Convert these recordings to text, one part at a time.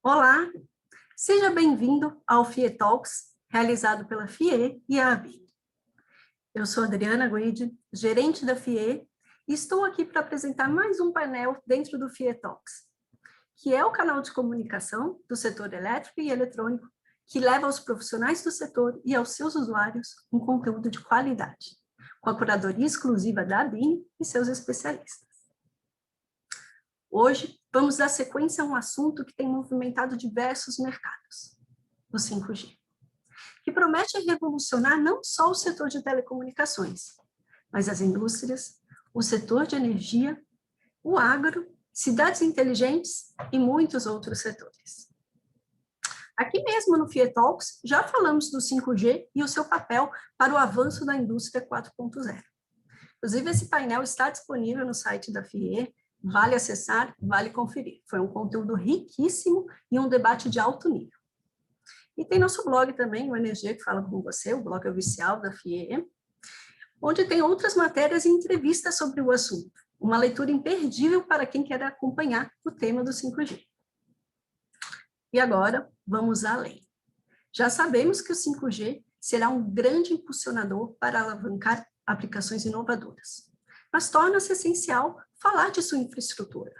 Olá, seja bem-vindo ao FIE Talks, realizado pela FIE e a ABIN. Eu sou Adriana Guidi, gerente da FIE, e estou aqui para apresentar mais um painel dentro do FIE Talks, que é o canal de comunicação do setor elétrico e eletrônico, que leva aos profissionais do setor e aos seus usuários um conteúdo de qualidade, com a curadoria exclusiva da ABIN e seus especialistas. Hoje, vamos dar sequência a um assunto que tem movimentado diversos mercados, o 5G, que promete revolucionar não só o setor de telecomunicações, mas as indústrias, o setor de energia, o agro, cidades inteligentes e muitos outros setores. Aqui mesmo no FIE Talks, já falamos do 5G e o seu papel para o avanço da indústria 4.0. Inclusive, esse painel está disponível no site da FIE, vale acessar, vale conferir. Foi um conteúdo riquíssimo e um debate de alto nível. E tem nosso blog também, o Energia que Fala com Você, o blog oficial da FIE, onde tem outras matérias e entrevistas sobre o assunto. Uma leitura imperdível para quem quer acompanhar o tema do 5G. E agora, vamos além. Já sabemos que o 5G será um grande impulsionador para alavancar aplicações inovadoras. Mas torna-se essencial falar de sua infraestrutura,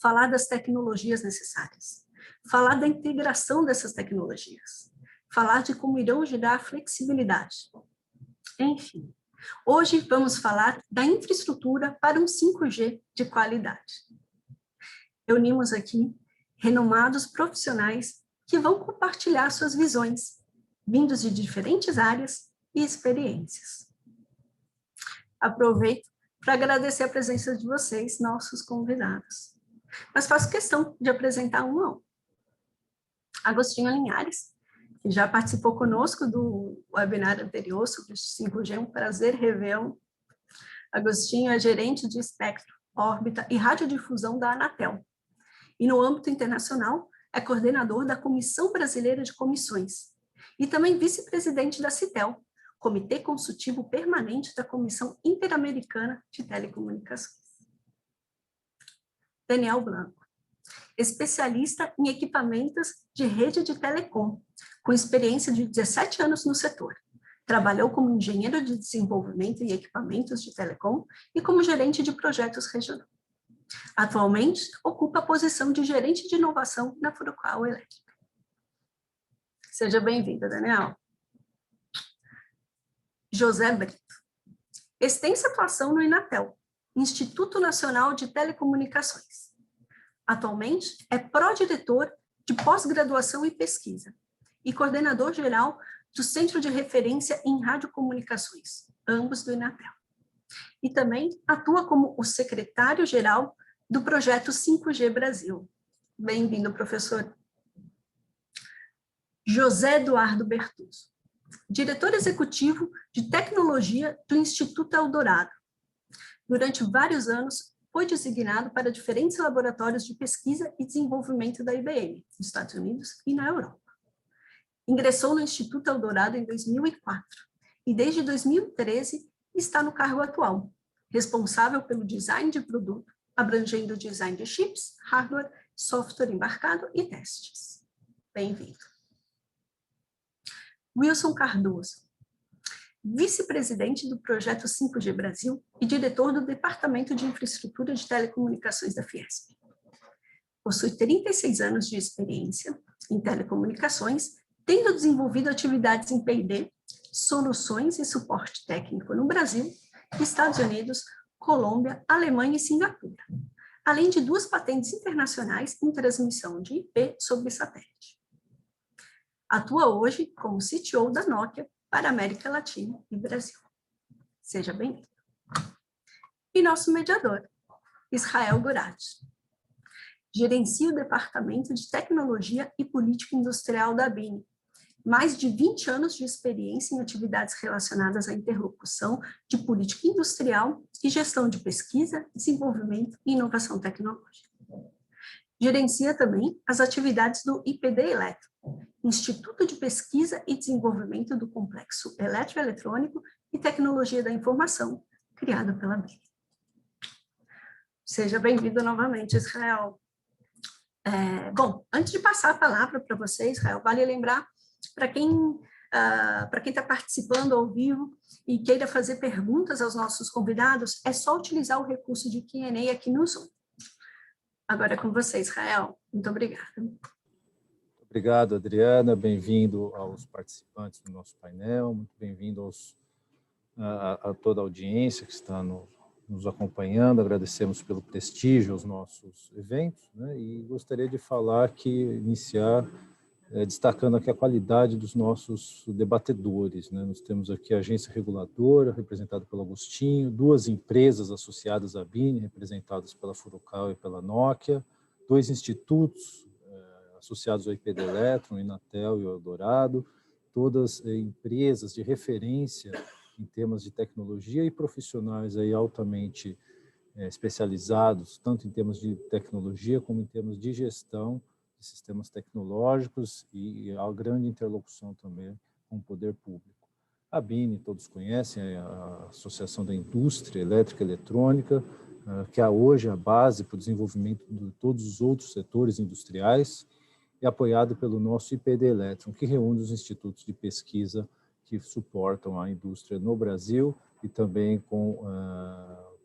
falar das tecnologias necessárias, falar da integração dessas tecnologias, falar de como irão gerar flexibilidade. Enfim, hoje vamos falar da infraestrutura para um 5G de qualidade. Reunimos aqui renomados profissionais que vão compartilhar suas visões, vindos de diferentes áreas e experiências. Aproveito para agradecer a presença de vocês, nossos convidados. Mas faço questão de apresentar um a um. Agostinho Linhares, que já participou conosco do webinar anterior sobre o 5G, um prazer revê-lo. Agostinho é gerente de espectro, órbita e radiodifusão da Anatel. E no âmbito internacional, é coordenador da Comissão Brasileira de Comissões e também vice-presidente da CITEL, Comitê Consultivo Permanente da Comissão Interamericana de Telecomunicações. Daniel Blanco, especialista em equipamentos de rede de telecom, com experiência de 17 anos no setor. Trabalhou como engenheiro de desenvolvimento em equipamentos de telecom e como gerente de projetos regionais. Atualmente, ocupa a posição de gerente de inovação na Furukawa Elétrica. Seja bem-vinda, Daniel. José Brito, extensa atuação no Inatel, Instituto Nacional de Telecomunicações. Atualmente, é pró-diretor de pós-graduação e pesquisa e coordenador geral do Centro de Referência em Radiocomunicações, ambos do Inatel. E também atua como o secretário-geral do projeto 5G Brasil. Bem-vindo, professor. José Eduardo Bertuzzo, diretor executivo de tecnologia do Instituto Eldorado. Durante vários anos, foi designado para diferentes laboratórios de pesquisa e desenvolvimento da IBM, nos Estados Unidos e na Europa. Ingressou no Instituto Eldorado em 2004 e, desde 2013, está no cargo atual, responsável pelo design de produto, abrangendo o design de chips, hardware, software embarcado e testes. Bem-vindo. Wilson Cardoso, vice-presidente do projeto 5G Brasil e diretor do Departamento de Infraestrutura de Telecomunicações da Fiesp. Possui 36 anos de experiência em telecomunicações, tendo desenvolvido atividades em P&D, soluções e suporte técnico no Brasil, Estados Unidos, Colômbia, Alemanha e Singapura, além de 2 patentes internacionais em transmissão de IP sobre satélite. Atua hoje como CTO da Nokia para a América Latina e Brasil. Seja bem-vindo. E nosso mediador, Israel Gurati. Gerencia o Departamento de Tecnologia e Política Industrial da ABIN. Mais de 20 anos de experiência em atividades relacionadas à interlocução de política industrial e gestão de pesquisa, desenvolvimento e inovação tecnológica. Gerencia também as atividades do IPD Eletro, Instituto de Pesquisa e Desenvolvimento do Complexo Eletroeletrônico e Tecnologia da Informação, criado pela ABIN. Seja bem-vindo novamente, Israel. Bom, antes de passar a palavra para vocês, Israel, vale lembrar para quem está participando ao vivo e queira fazer perguntas aos nossos convidados, é só utilizar o recurso de Q&A aqui no Zoom. Agora é com você, Israel. Muito obrigada. Obrigado, Adriana. Bem-vindo aos participantes do nosso painel. Muito bem-vindo a toda a audiência que está nos acompanhando. Agradecemos pelo prestígio aos nossos eventos, né? E gostaria de iniciar destacando aqui a qualidade dos nossos debatedores, né? Nós temos aqui a agência reguladora, representada pelo Agostinho, 2 empresas associadas à BINE, representadas pela Furukawa e pela Nokia, 2 institutos associados ao IPD Electron, Inatel e o Eldorado, todas empresas de referência em temas de tecnologia e profissionais aí altamente especializados, tanto em termos de tecnologia como em termos de gestão de sistemas tecnológicos e a grande interlocução também com o poder público. A BINE, todos conhecem, é a Associação da Indústria Elétrica e Eletrônica, que é hoje a base para o desenvolvimento de todos os outros setores industriais, e apoiado pelo nosso IPD Electron, que reúne os institutos de pesquisa que suportam a indústria no Brasil e também com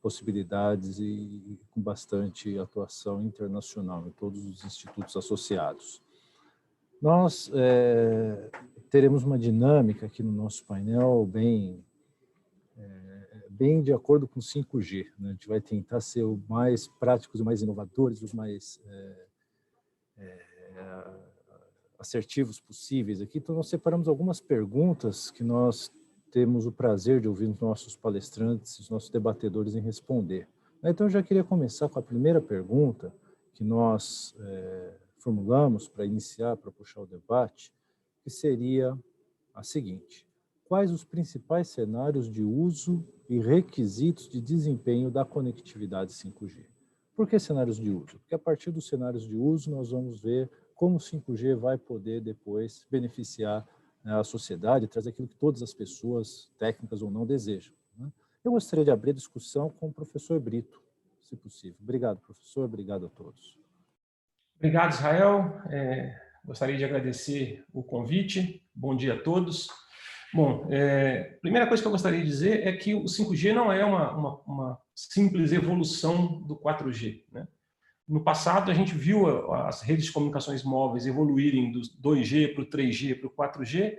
possibilidades e com bastante atuação internacional em todos os institutos associados. Nós teremos uma dinâmica aqui no nosso painel bem de acordo com o 5G. Né? A gente vai tentar ser o mais práticos, os mais inovadores, os mais assertivos possíveis aqui. Então, nós separamos algumas perguntas que nós temos o prazer de ouvir os nossos palestrantes, os nossos debatedores em responder. Então, eu já queria começar com a primeira pergunta que nós formulamos para iniciar, para puxar o debate, que seria a seguinte: quais os principais cenários de uso e requisitos de desempenho da conectividade 5G? Por que cenários de uso? Porque a partir dos cenários de uso nós vamos ver como o 5G vai poder depois beneficiar a sociedade, trazer aquilo que todas as pessoas, técnicas ou não, desejam. Né? Eu gostaria de abrir a discussão com o professor Brito, se possível. Obrigado, professor. Obrigado a todos. Obrigado, Israel. Gostaria de agradecer o convite. Bom dia a todos. Bom, a primeira coisa que eu gostaria de dizer é que o 5G não é uma simples evolução do 4G. Né? No passado, a gente viu as redes de comunicações móveis evoluírem do 2G para o 3G para o 4G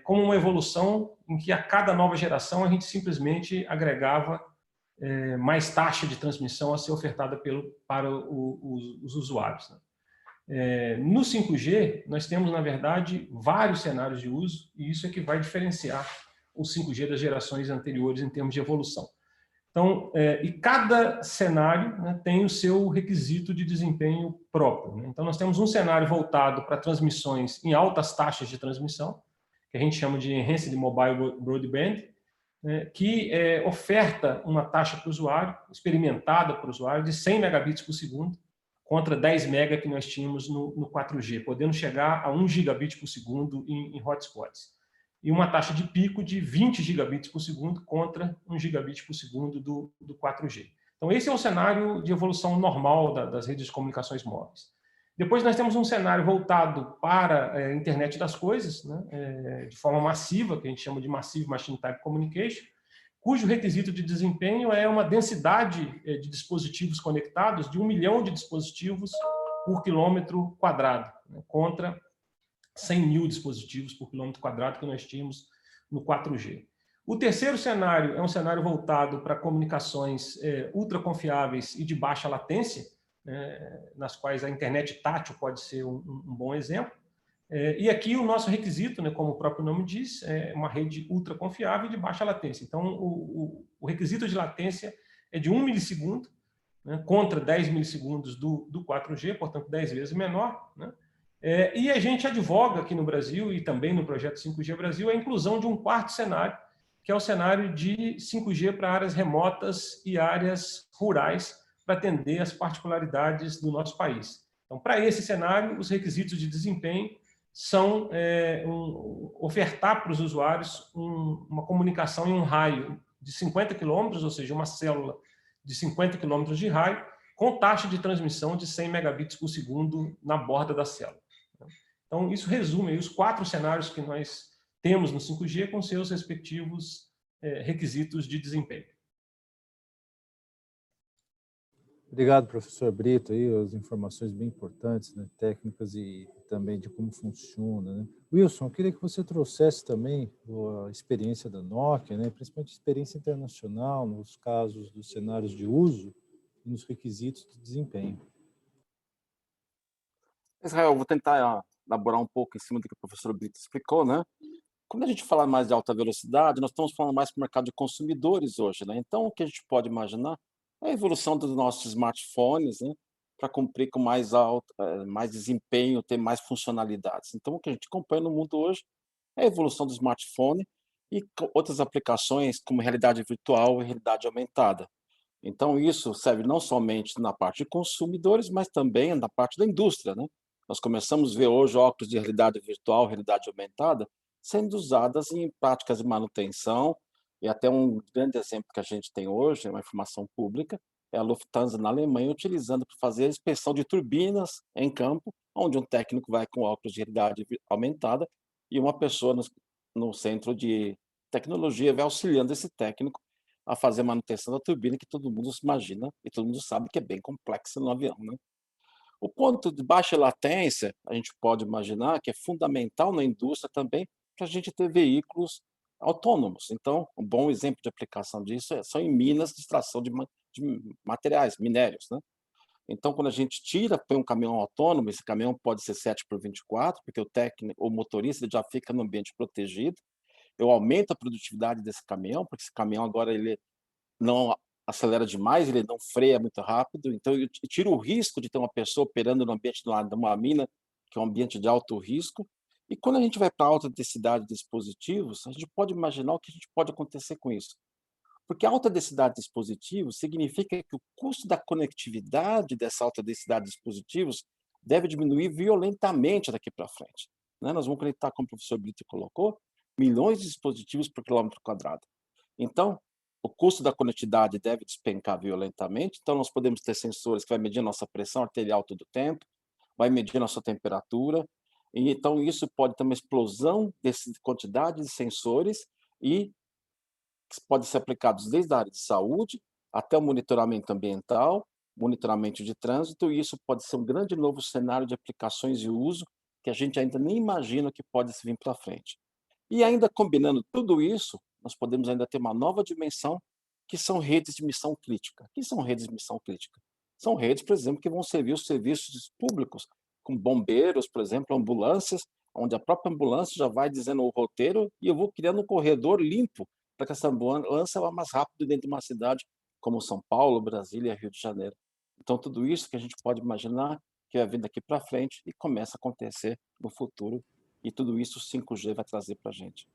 como uma evolução em que a cada nova geração a gente simplesmente agregava mais taxa de transmissão a ser ofertada para os usuários. Né? No 5G, nós temos, na verdade, vários cenários de uso, e isso é que vai diferenciar o 5G das gerações anteriores em termos de evolução. Então, e cada cenário, né, tem o seu requisito de desempenho próprio. Né? Então, nós temos um cenário voltado para transmissões em altas taxas de transmissão, que a gente chama de Enhanced Mobile Broadband, né, que oferta uma taxa para o usuário, experimentada para o usuário, de 100 megabits por segundo, contra 10 mega que nós tínhamos no 4G, podendo chegar a 1 gigabit por segundo em hotspots. E uma taxa de pico de 20 gigabits por segundo contra 1 gigabit por segundo do 4G. Então, esse é o cenário de evolução normal das redes de comunicações móveis. Depois, nós temos um cenário voltado para a internet das coisas, né, de forma massiva, que a gente chama de Massive Machine Type Communication, cujo requisito de desempenho é uma densidade de dispositivos conectados de 1 milhão de dispositivos por quilômetro quadrado, né, contra 100 mil dispositivos por quilômetro quadrado que nós tínhamos no 4G. O terceiro cenário é um cenário voltado para comunicações ultra confiáveis e de baixa latência, nas quais a internet tátil pode ser um bom exemplo. E aqui o nosso requisito, né, como o próprio nome diz, é uma rede ultra confiável e de baixa latência. Então, o requisito de latência é de 1 milissegundo, né, contra 10 milissegundos do 4G, portanto 10 vezes menor, né? E a gente advoga aqui no Brasil e também no projeto 5G Brasil a inclusão de um quarto cenário, que é o cenário de 5G para áreas remotas e áreas rurais, para atender as particularidades do nosso país. Então, para esse cenário, os requisitos de desempenho são ofertar para os usuários uma comunicação em um raio de 50 quilômetros, ou seja, uma célula de 50 quilômetros de raio, com taxa de transmissão de 100 megabits por segundo na borda da célula. Então, isso resume aí os 4 cenários que nós temos no 5G com seus respectivos requisitos de desempenho. Obrigado, professor Brito, aí, as informações bem importantes, né, técnicas e também de como funciona, né? Wilson, eu queria que você trouxesse também a experiência da Nokia, né, principalmente a experiência internacional, nos casos dos cenários de uso e nos requisitos de desempenho. Israel, eu vou tentar elaborar um pouco em cima do que o professor Brito explicou, né? Quando a gente fala mais de alta velocidade, nós estamos falando mais para o mercado de consumidores hoje, né? Então, o que a gente pode imaginar é a evolução dos nossos smartphones, né? Para cumprir com mais desempenho, ter mais funcionalidades. Então, o que a gente acompanha no mundo hoje é a evolução do smartphone e outras aplicações como realidade virtual e realidade aumentada. Então, isso serve não somente na parte de consumidores, mas também na parte da indústria, né? Nós começamos a ver hoje óculos de realidade virtual, realidade aumentada, sendo usadas em práticas de manutenção, e até um grande exemplo que a gente tem hoje, uma informação pública, é a Lufthansa na Alemanha, utilizando para fazer a inspeção de turbinas em campo, onde um técnico vai com óculos de realidade aumentada e uma pessoa no centro de tecnologia vai auxiliando esse técnico a fazer a manutenção da turbina, que todo mundo se imagina e todo mundo sabe que é bem complexa no avião, né? O ponto de baixa latência, a gente pode imaginar que é fundamental na indústria também para a gente ter veículos autônomos. Então, um bom exemplo de aplicação disso são em minas de extração de materiais, minérios, né? Então, quando a gente põe um caminhão autônomo, esse caminhão pode ser 7x24, porque o motorista já fica no ambiente protegido. Eu aumento a produtividade desse caminhão, porque esse caminhão agora ele não acelera demais, ele não freia muito rápido, então eu tiro o risco de ter uma pessoa operando no ambiente de uma mina, que é um ambiente de alto risco. E quando a gente vai para alta densidade de dispositivos, a gente pode imaginar o que pode acontecer com isso. Porque alta densidade de dispositivos significa que o custo da conectividade dessa alta densidade de dispositivos deve diminuir violentamente daqui para frente, né? Nós vamos conectar, como o professor Brito colocou, milhões de dispositivos por quilômetro quadrado. Então, o custo da conectividade deve despencar violentamente, então nós podemos ter sensores que vai medir a nossa pressão arterial todo o tempo, vai medir a nossa temperatura, e então isso pode ter uma explosão dessa quantidade de sensores e que podem ser aplicados desde a área de saúde até o monitoramento ambiental, monitoramento de trânsito, e isso pode ser um grande novo cenário de aplicações e uso que a gente ainda nem imagina que pode vir para frente. E ainda combinando tudo isso, nós podemos ainda ter uma nova dimensão, que são redes de missão crítica. O que são redes de missão crítica? São redes, por exemplo, que vão servir os serviços públicos, como bombeiros, por exemplo, ambulâncias, onde a própria ambulância já vai dizendo o roteiro e eu vou criando um corredor limpo para que essa ambulância vá mais rápido dentro de uma cidade como São Paulo, Brasília, Rio de Janeiro. Então, tudo isso que a gente pode imaginar que vai vir daqui para frente e começa a acontecer no futuro, e tudo isso o 5G vai trazer para a gente.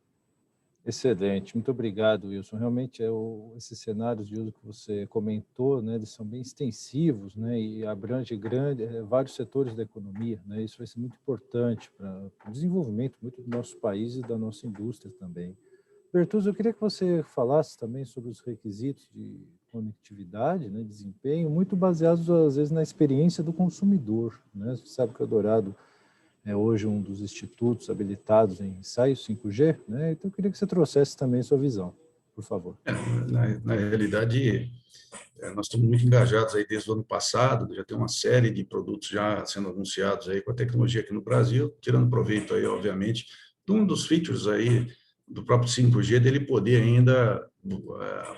Excelente, muito obrigado, Wilson. Realmente, esses cenários de uso que você comentou, né, eles são bem extensivos, né, e abrangem vários setores da economia, né, isso vai ser muito importante para o desenvolvimento muito do nosso país e da nossa indústria também. Bertuzzo, eu queria que você falasse também sobre os requisitos de conectividade, né, desempenho, muito baseados, às vezes, na experiência do consumidor, né? Você sabe que o Eldorado é hoje um dos institutos habilitados em ensaios 5G, né? Então eu queria que você trouxesse também sua visão, por favor. Na realidade, nós estamos muito engajados aí desde o ano passado, já tem uma série de produtos já sendo anunciados aí com a tecnologia aqui no Brasil, tirando proveito aí, obviamente, de um dos features aí do próprio 5G, dele poder ainda a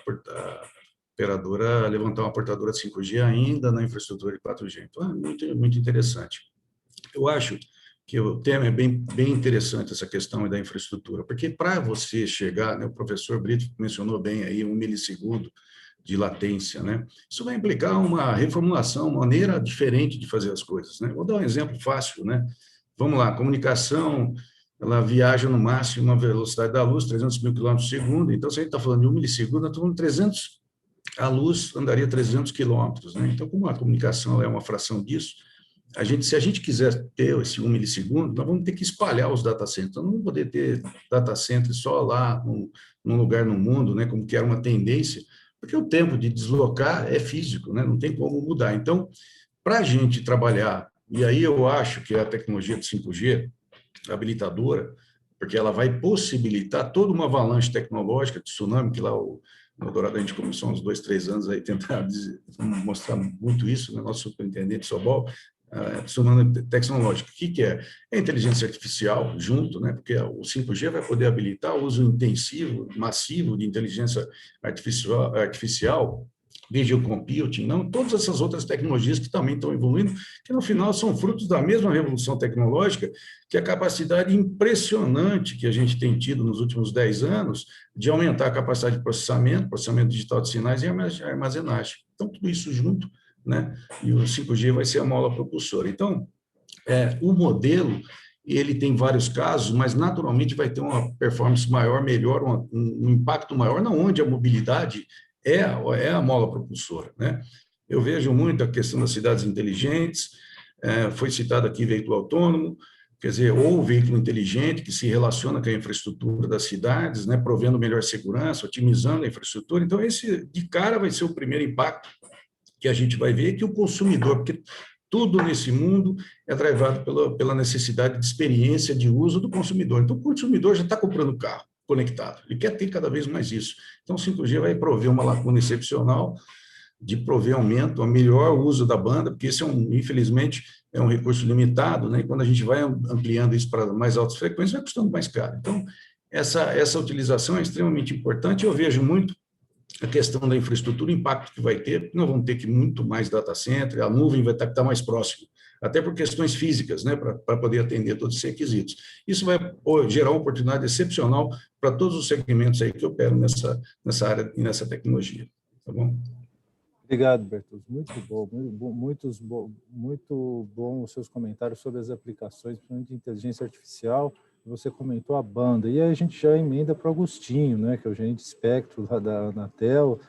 operadora levantar uma portadora de 5G ainda na infraestrutura de 4G. Então, é muito, muito interessante. Eu acho que o tema é bem interessante, essa questão da infraestrutura, porque para você chegar, né, o professor Brito mencionou bem aí 1 milissegundo de latência, né? Isso vai implicar uma reformulação, uma maneira diferente de fazer as coisas, né? Vou dar um exemplo fácil, né? Vamos lá, comunicação, ela viaja no máximo uma velocidade da luz, 300 mil quilômetros por segundo, então se a gente está falando de 1 milissegundo, nós estamos falando 300, a luz andaria 300 quilômetros, né? Então, como a comunicação é uma fração disso, se a gente quiser ter esse 1 milissegundo, nós vamos ter que espalhar os data centers. Nós não vamos poder ter data centers só lá num lugar no mundo, né, como que era uma tendência, Porque o tempo de deslocar é físico, né? Não tem como mudar. Então, para a gente trabalhar, e aí eu acho que a tecnologia de 5G habilitadora, porque ela vai possibilitar toda uma avalanche tecnológica de tsunami, que lá no Dourado a gente começou há uns 2, 3 anos aí tentar mostrar muito isso, né? Nosso superintendente Sobol, tsunami tecnológico. O que é? É inteligência artificial junto, né? Porque o 5G vai poder habilitar o uso intensivo, massivo de inteligência artificial, video computing, não, todas essas outras tecnologias que também estão evoluindo, que no final são frutos da mesma revolução tecnológica, que é a capacidade impressionante que a gente tem tido nos últimos 10 anos de aumentar a capacidade de processamento digital de sinais e armazenagem. Então, tudo isso junto, né? E o 5G vai ser a mola propulsora. Então, o modelo, ele tem vários casos, mas naturalmente vai ter uma performance maior, melhor, um impacto maior, não onde a mobilidade é a mola propulsora, né? Eu vejo muito a questão das cidades inteligentes, foi citado aqui veículo autônomo, quer dizer, ou veículo inteligente que se relaciona com a infraestrutura das cidades, né, provendo melhor segurança, otimizando a infraestrutura. Então, esse, de cara, vai ser o primeiro impacto que a gente vai ver, que o consumidor, porque tudo nesse mundo é drivado pela necessidade de experiência de uso do consumidor. Então, o consumidor já está comprando carro conectado, ele quer ter cada vez mais isso. Então, o 5G vai prover uma lacuna excepcional de prover aumento, a melhor uso da banda, porque esse infelizmente, é um recurso limitado, né? E quando a gente vai ampliando isso para mais altas frequências, vai custando mais caro. Então, essa utilização é extremamente importante. Eu vejo muito a questão da infraestrutura, o impacto que vai ter, nós vamos ter que muito mais data center, a nuvem vai estar mais próximo, até por questões físicas, né, para poder atender todos esses requisitos. Isso vai gerar uma oportunidade excepcional para todos os segmentos aí que operam nessa área e nessa tecnologia. Tá bom? Obrigado, Bertuzzi. Muito bom os seus comentários sobre as aplicações, principalmente de inteligência artificial. Você comentou a banda, e aí a gente já emenda para o Agostinho, né, que é o gerente de espectro lá da Anatel,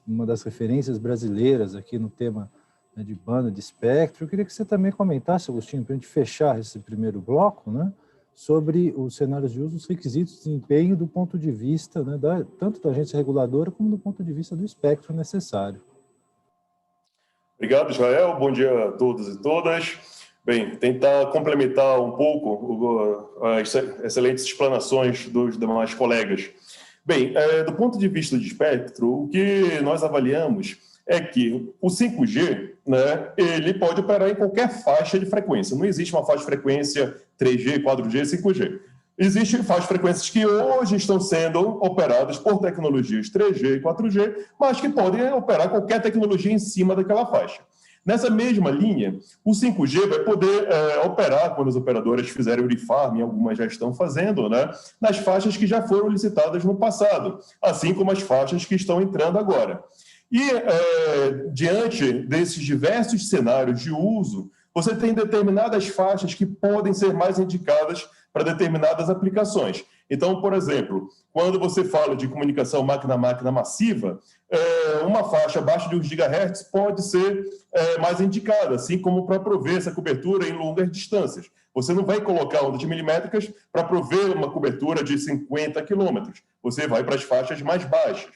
uma das referências brasileiras aqui no tema, né, de banda, de espectro. Eu queria que você também comentasse, Agostinho, para a gente fechar esse primeiro bloco, né, sobre os cenários de uso, os requisitos de desempenho do ponto de vista, né, tanto da agência reguladora como do ponto de vista do espectro necessário. Obrigado, Israel. Bom dia a todos e todas. Bem, tentar complementar um pouco as excelentes explanações dos demais colegas. Bem, do ponto de vista de espectro, o que nós avaliamos é que o 5G, né, ele pode operar em qualquer faixa de frequência. Não existe uma faixa de frequência 3G, 4G, 5G. Existem faixas de frequências que hoje estão sendo operadas por tecnologias 3G e 4G, mas que podem operar qualquer tecnologia em cima daquela faixa. Nessa mesma linha, o 5G vai poder operar, quando as operadoras fizerem o refarm, algumas já estão fazendo, né, nas faixas que já foram licitadas no passado, assim como as faixas que estão entrando agora. E, diante desses diversos cenários de uso, você tem determinadas faixas que podem ser mais indicadas para determinadas aplicações. Então, por exemplo, quando você fala de comunicação máquina-máquina massiva, uma faixa abaixo de 1 GHz pode ser mais indicada, assim como para prover essa cobertura em longas distâncias. Você não vai colocar ondas milimétricas para prover uma cobertura de 50 quilômetros. Você vai para as faixas mais baixas.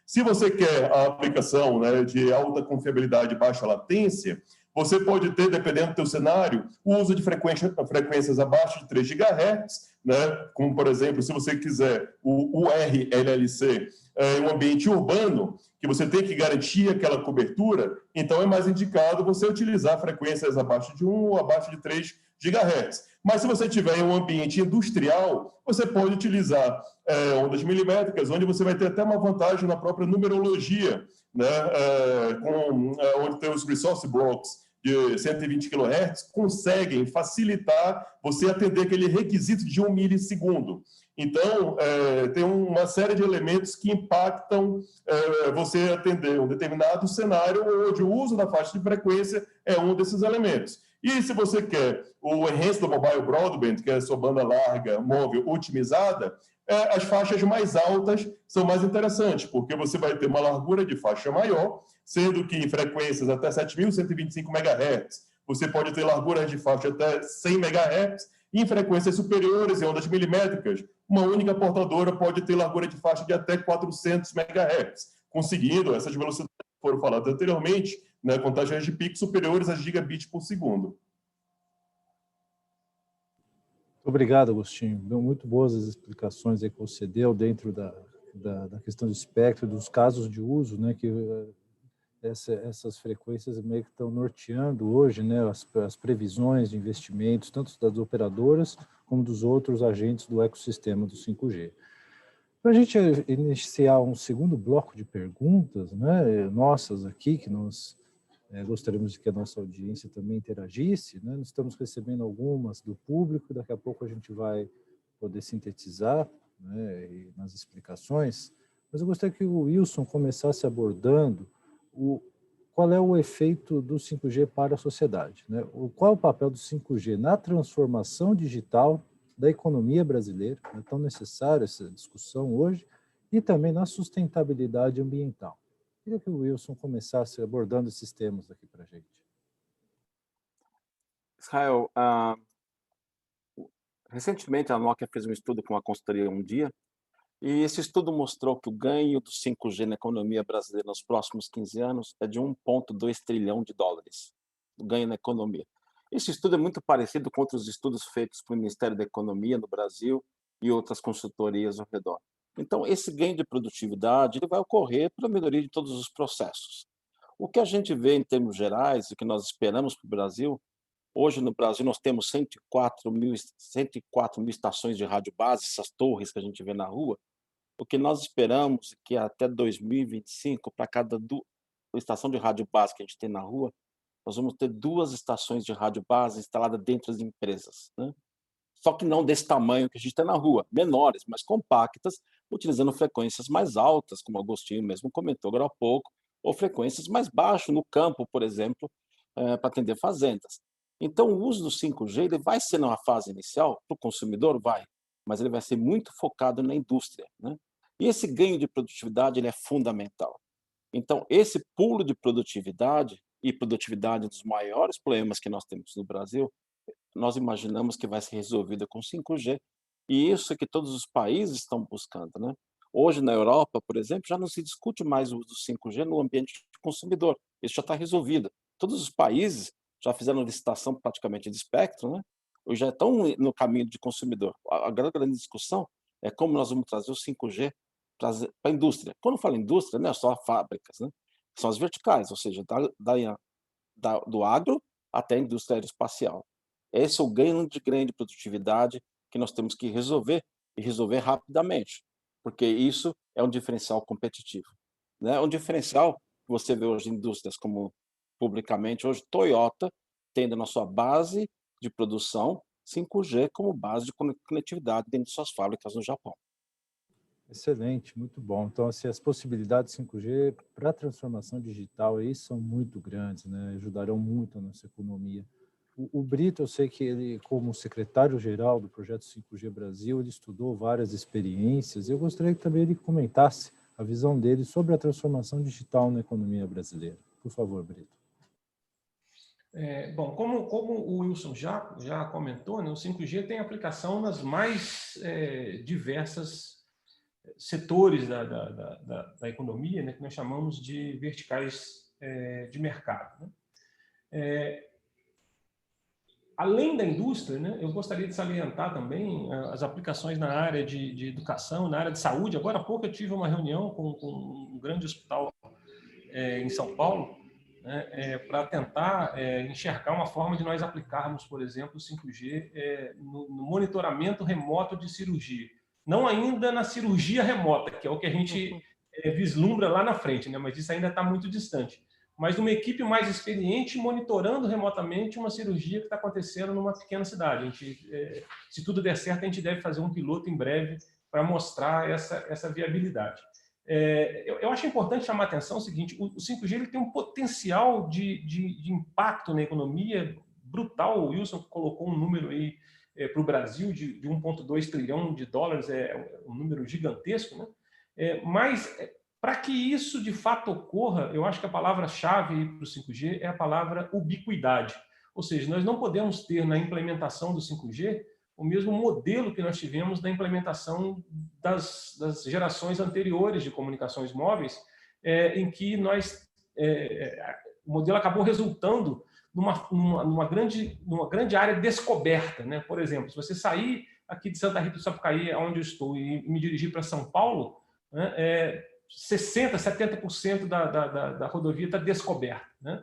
Se você quer a aplicação, né, de alta confiabilidade e baixa latência, você pode ter, dependendo do seu cenário, o uso de frequências abaixo de 3 GHz, né? Como, por exemplo, se você quiser o URLLC em um ambiente urbano, que você tem que garantir aquela cobertura, então é mais indicado você utilizar frequências abaixo de 1 ou abaixo de 3 GHz. Mas se você tiver em um ambiente industrial, você pode utilizar ondas milimétricas, onde você vai ter até uma vantagem na própria numerologia, né? Onde tem os resource blocks de 120 kHz, conseguem facilitar você atender aquele requisito de 1 milissegundo. Então, tem uma série de elementos que impactam você atender um determinado cenário onde o uso da faixa de frequência é um desses elementos. E se você quer o Enhanced Mobile Broadband, que é a sua banda larga móvel otimizada, as faixas mais altas são mais interessantes, porque você vai ter uma largura de faixa maior, sendo que em frequências até 7.125 MHz, você pode ter larguras de faixa até 100 MHz, e em frequências superiores, em ondas milimétricas, uma única portadora pode ter largura de faixa de até 400 MHz. conseguindo essas velocidades que foram faladas anteriormente, né, com taxas de pico superiores a gigabits por segundo. Obrigado, Agostinho. Muito boas as explicações aí que você deu dentro da questão do espectro, dos casos de uso, né, que essas frequências meio que estão norteando hoje, né, as previsões de investimentos, tanto das operadoras como dos outros agentes do ecossistema do 5G. Para a gente iniciar um segundo bloco de perguntas, né, nossas aqui, que nós gostaríamos de que a nossa audiência também interagisse, né, nós estamos recebendo algumas do público, daqui a pouco a gente vai poder sintetizar, né, nas explicações, mas eu gostaria que o Wilson começasse abordando qual é o efeito do 5G para a sociedade, né? Qual é o papel do 5G na transformação digital da economia brasileira, é tão necessária essa discussão hoje, e também na sustentabilidade ambiental. Queria que o Wilson começasse abordando esses temas aqui para a gente. Israel, recentemente a Nokia fez um estudo com a consultoria Um Dia, e esse estudo mostrou que o ganho do 5G na economia brasileira nos próximos 15 anos é de 1,2 trilhão de dólares, o ganho na economia. Esse estudo é muito parecido com outros estudos feitos pelo Ministério da Economia no Brasil e outras consultorias ao redor. Então, esse ganho de produtividade ele vai ocorrer pela melhoria de todos os processos. O que a gente vê em termos gerais, o que nós esperamos para o Brasil, hoje no Brasil nós temos 104 mil estações de rádio base, essas torres que a gente vê na rua. O que nós esperamos é que até 2025, para cada estação de rádio base que a gente tem na rua, nós vamos ter 2 estações de rádio base instaladas dentro das empresas, né? Só que não desse tamanho que a gente tem na rua, menores, mas compactas, utilizando frequências mais altas, como o Agostinho mesmo comentou agora há pouco, ou frequências mais baixas no campo, por exemplo, para atender fazendas. Então, o uso do 5G ele vai ser numa fase inicial, para o consumidor, vai, mas ele vai ser muito focado na indústria, né? E esse ganho de produtividade ele é fundamental. Então, esse pulo de produtividade, e produtividade dos maiores problemas que nós temos no Brasil, nós imaginamos que vai ser resolvida com 5G, e isso é que todos os países estão buscando, né? Hoje, na Europa, por exemplo, já não se discute mais o uso do 5G no ambiente consumidor. Isso já está resolvido. Todos os países já fizeram licitação praticamente de espectro, né? Ou já estão no caminho de consumidor. A grande discussão é como nós vamos trazer o 5G para a indústria. Quando eu falo indústria, não é só fábricas, né? São as verticais, ou seja, do agro até a indústria aeroespacial. Esse é o ganho de produtividade que nós temos que resolver, e resolver rapidamente, porque isso é um diferencial competitivo, né? Um diferencial que você vê hoje em indústrias como, publicamente, hoje Toyota tendo na sua base de produção 5G como base de conectividade dentro de suas fábricas no Japão. Excelente, muito bom. Então, assim, as possibilidades 5G para a transformação digital aí são muito grandes, né? Ajudarão muito a nossa economia. O Brito, eu sei que ele, como secretário-geral do projeto 5G Brasil, ele estudou várias experiências. Eu gostaria que também ele comentasse a visão dele sobre a transformação digital na economia brasileira. Por favor, Brito. Bom, como o Wilson já comentou, né, o 5G tem aplicação nas mais diversas setores da economia, né, que nós chamamos de verticais de mercado, né? Além da indústria, né, eu gostaria de salientar também as aplicações na área de educação, na área de saúde. Agora há pouco eu tive uma reunião com um grande hospital em São Paulo, né, para tentar enxergar uma forma de nós aplicarmos, por exemplo, o 5G no monitoramento remoto de cirurgia. Não ainda na cirurgia remota, que é o que a gente vislumbra lá na frente, né, mas isso ainda está muito distante. Mas uma equipe mais experiente monitorando remotamente uma cirurgia que está acontecendo numa pequena cidade. A gente, se tudo der certo, a gente deve fazer um piloto em breve para mostrar essa viabilidade. Eu acho importante chamar a atenção o seguinte: o 5G ele tem um potencial de impacto na economia brutal. O Wilson colocou um número aí para o Brasil de 1,2 trilhão de dólares, é um número gigantesco, né? Mas para que isso de fato ocorra, eu acho que a palavra-chave para o 5G é a palavra ubiquidade. Ou seja, nós não podemos ter na implementação do 5G o mesmo modelo que nós tivemos na implementação das gerações anteriores de comunicações móveis, em que o modelo acabou resultando numa grande área descoberta, né? Por exemplo, se você sair aqui de Santa Rita do Sapucaí, onde eu estou, e me dirigir para São Paulo, né, 60%, 70% da rodovia está descoberta, né?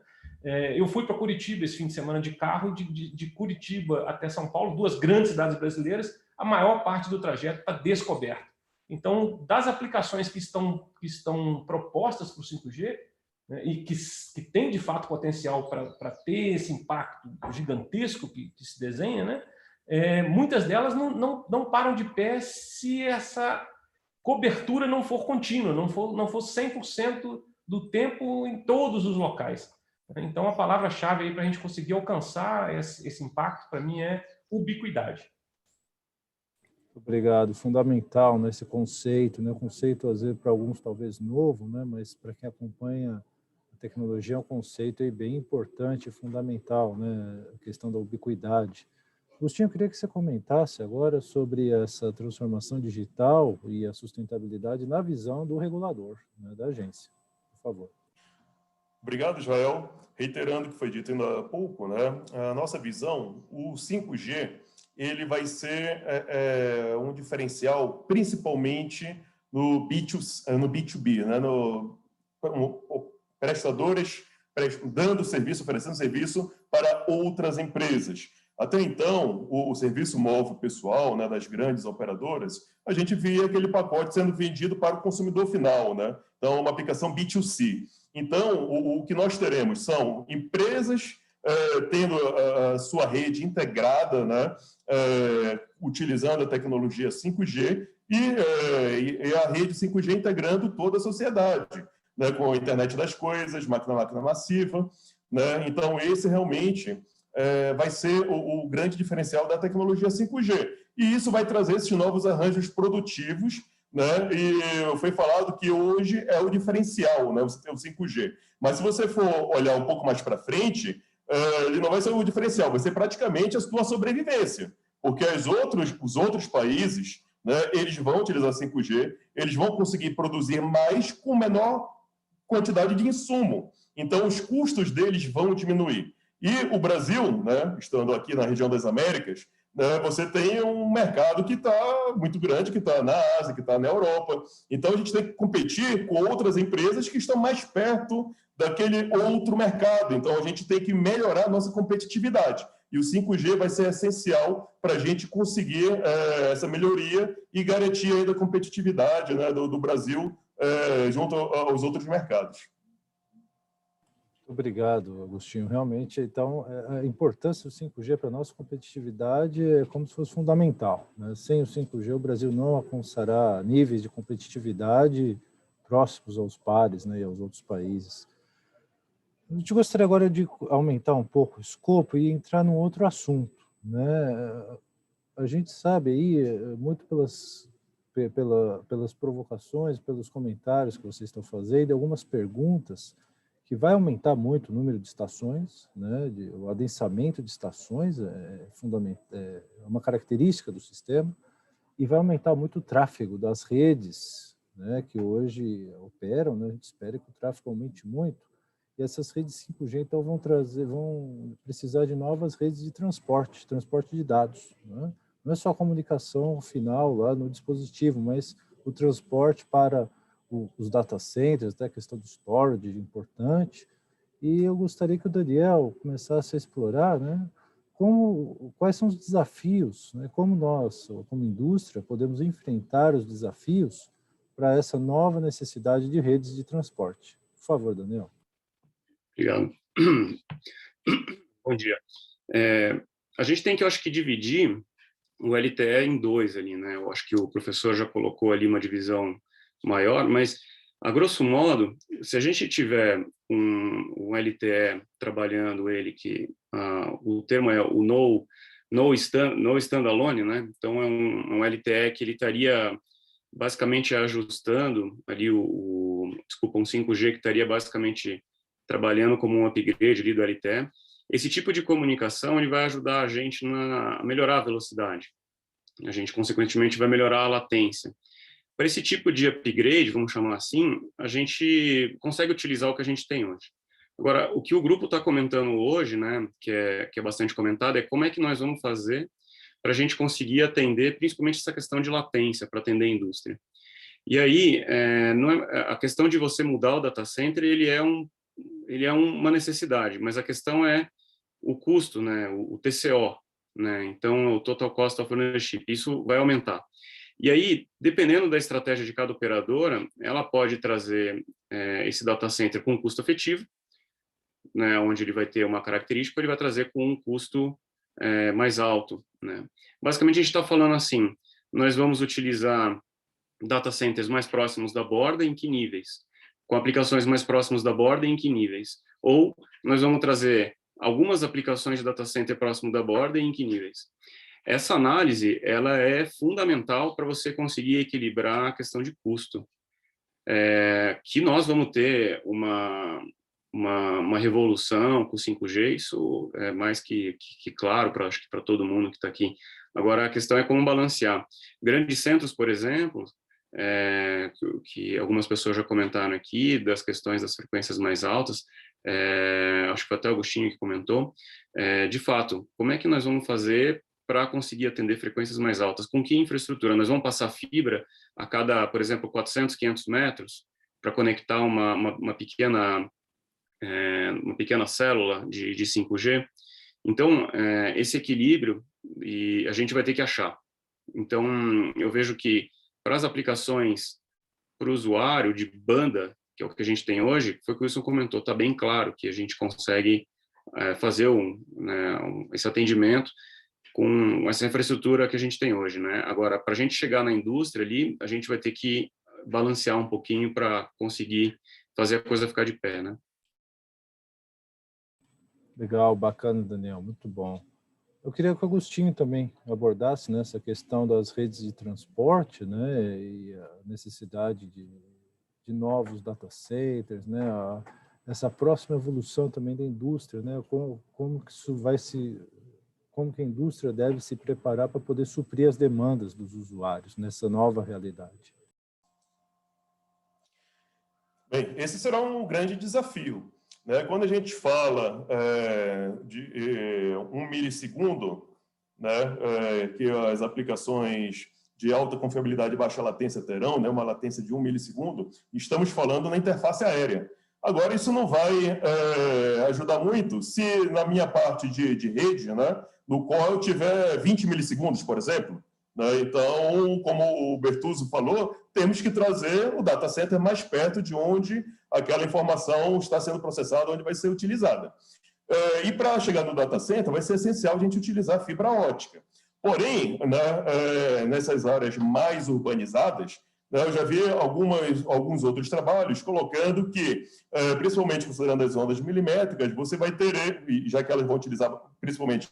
Eu fui para Curitiba esse fim de semana de carro, de Curitiba até São Paulo, 2 grandes cidades brasileiras, a maior parte do trajeto está descoberto. Então, das aplicações que estão propostas para o 5G, né, e que tem, de fato, potencial para ter esse impacto gigantesco que se desenha, né, muitas delas não param de pé se essa cobertura não for contínua, não for 100% do tempo em todos os locais. Então, a palavra-chave para a gente conseguir alcançar esse impacto, para mim, é ubiquidade. Obrigado. Fundamental nesse conceito, né? O conceito, às vezes, para alguns talvez novo, né? Mas para quem acompanha a tecnologia é um conceito aí bem importante, fundamental, né? A questão da ubiquidade. Agostinho, eu queria que você comentasse agora sobre essa transformação digital e a sustentabilidade na visão do regulador, né, da agência. Por favor. Obrigado, Israel. Reiterando o que foi dito ainda há pouco, né? A nossa visão, o 5G, ele vai ser um diferencial principalmente no B2B, né? Prestadores dando serviço, oferecendo serviço para outras empresas. Até então, o serviço móvel pessoal, né, das grandes operadoras, a gente via aquele pacote sendo vendido para o consumidor final, né? Então, uma aplicação B2C. Então, o que nós teremos são empresas tendo a sua rede integrada, né, utilizando a tecnologia 5G e a rede 5G integrando toda a sociedade, né, com a internet das coisas, máquina massiva, né? Então, esse realmente vai ser o grande diferencial da tecnologia 5G. E isso vai trazer esses novos arranjos produtivos, né? E foi falado que hoje é o diferencial, né? Você tem o 5G. Mas se você for olhar um pouco mais para frente, ele não vai ser o diferencial, vai ser praticamente a sua sobrevivência. Porque os outros países, né, eles vão utilizar 5G, eles vão conseguir produzir mais com menor quantidade de insumo. Então, os custos deles vão diminuir. E o Brasil, né, estando aqui na região das Américas, né, você tem um mercado que está muito grande, que está na Ásia, que está na Europa. Então, a gente tem que competir com outras empresas que estão mais perto daquele outro mercado. Então, a gente tem que melhorar a nossa competitividade. E o 5G vai ser essencial para a gente conseguir essa melhoria e garantir ainda a competitividade, né, do Brasil junto aos outros mercados. Obrigado, Agostinho. Realmente, então, a importância do 5G para a nossa competitividade é como se fosse fundamental, né? Sem o 5G, o Brasil não alcançará níveis de competitividade próximos aos pares, né, e aos outros países. Eu te gostaria agora de aumentar um pouco o escopo e entrar num outro assunto, né? A gente sabe aí, muito pelas provocações, pelos comentários que vocês estão fazendo, algumas perguntas, que vai aumentar muito o número de estações, né? O adensamento de estações é uma característica do sistema, e vai aumentar muito o tráfego das redes, né, que hoje operam, né? A gente espera que o tráfego aumente muito, e essas redes 5G então vão precisar de novas redes de transporte de dados, né? Não é só a comunicação final lá no dispositivo, mas o transporte para os data centers, até a questão do storage importante. E eu gostaria que o Daniel começasse a explorar, né, quais são os desafios, né, como nós, como indústria, podemos enfrentar os desafios para essa nova necessidade de redes de transporte. Por favor, Daniel. Obrigado. Bom dia. A gente tem que, eu acho que, dividir o LTE em 2 ali, né? Eu acho que o professor já colocou ali uma divisão maior, mas, a grosso modo, se a gente tiver um LTE trabalhando ele, que o termo é o no standalone, né? Então, é um LTE que ele estaria basicamente ajustando ali um 5G que estaria basicamente trabalhando como um upgrade ali do LTE. Esse tipo de comunicação ele vai ajudar a gente a melhorar a velocidade. A gente, consequentemente, vai melhorar a latência. Para esse tipo de upgrade, vamos chamar assim, a gente consegue utilizar o que a gente tem hoje. Agora, o que o grupo está comentando hoje, né, que é bastante comentado, é como é que nós vamos fazer para a gente conseguir atender, principalmente essa questão de latência, para atender a indústria. E aí, a questão de você mudar o data center, ele é uma necessidade, mas a questão é o custo, né, o TCO, né, então o Total Cost of Ownership, isso vai aumentar. E aí, dependendo da estratégia de cada operadora, ela pode trazer esse data center com um custo efetivo, né, onde ele vai ter uma característica, ele vai trazer com um custo mais alto, né. Basicamente, a gente está falando assim, nós vamos utilizar data centers mais próximos da borda, em que níveis? Com aplicações mais próximas da borda, em que níveis? Ou nós vamos trazer algumas aplicações de data center próximo da borda, em que níveis? Essa análise, ela é fundamental para você conseguir equilibrar a questão de custo. Que nós vamos ter uma revolução com o 5G, isso é mais que claro, acho que para todo mundo que está aqui. Agora, a questão é como balancear. Grandes centros, por exemplo, que algumas pessoas já comentaram aqui, das questões das frequências mais altas, acho que foi até o Agostinho que comentou, de fato, como é que nós vamos fazer para conseguir atender frequências mais altas? Com que infraestrutura? Nós vamos passar fibra a cada, por exemplo, 400, 500 metros para conectar uma pequena célula de 5G? Então, esse equilíbrio e a gente vai ter que achar. Então, eu vejo que para as aplicações para o usuário de banda, que é o que a gente tem hoje, foi o que o Wilson comentou, está bem claro que a gente consegue fazer esse atendimento com essa infraestrutura que a gente tem hoje, né? Agora, para a gente chegar na indústria ali, a gente vai ter que balancear um pouquinho para conseguir fazer a coisa ficar de pé, né? Legal, bacana, Daniel, muito bom. Eu queria que o Agostinho também abordasse, né, essa questão das redes de transporte, né, e a necessidade de novos data centers, né, essa próxima evolução também da indústria, né, como que isso como que a indústria deve se preparar para poder suprir as demandas dos usuários nessa nova realidade. Bem, esse será um grande desafio, né? Quando a gente fala de 1 milissegundo, né, que as aplicações de alta confiabilidade e baixa latência terão, né, uma latência de 1 milissegundo, estamos falando na interface aérea. Agora, isso não vai ajudar muito se na minha parte de rede, né, no qual eu tiver 20 milissegundos, por exemplo. Né? Então, como o Bertuzzo falou, temos que trazer o data center mais perto de onde aquela informação está sendo processada, onde vai ser utilizada. E para chegar no data center, vai ser essencial a gente utilizar fibra ótica. Porém, né, nessas áreas mais urbanizadas, né, eu já vi alguns outros trabalhos colocando que, principalmente considerando as ondas milimétricas, você vai ter, já que elas vão utilizar principalmente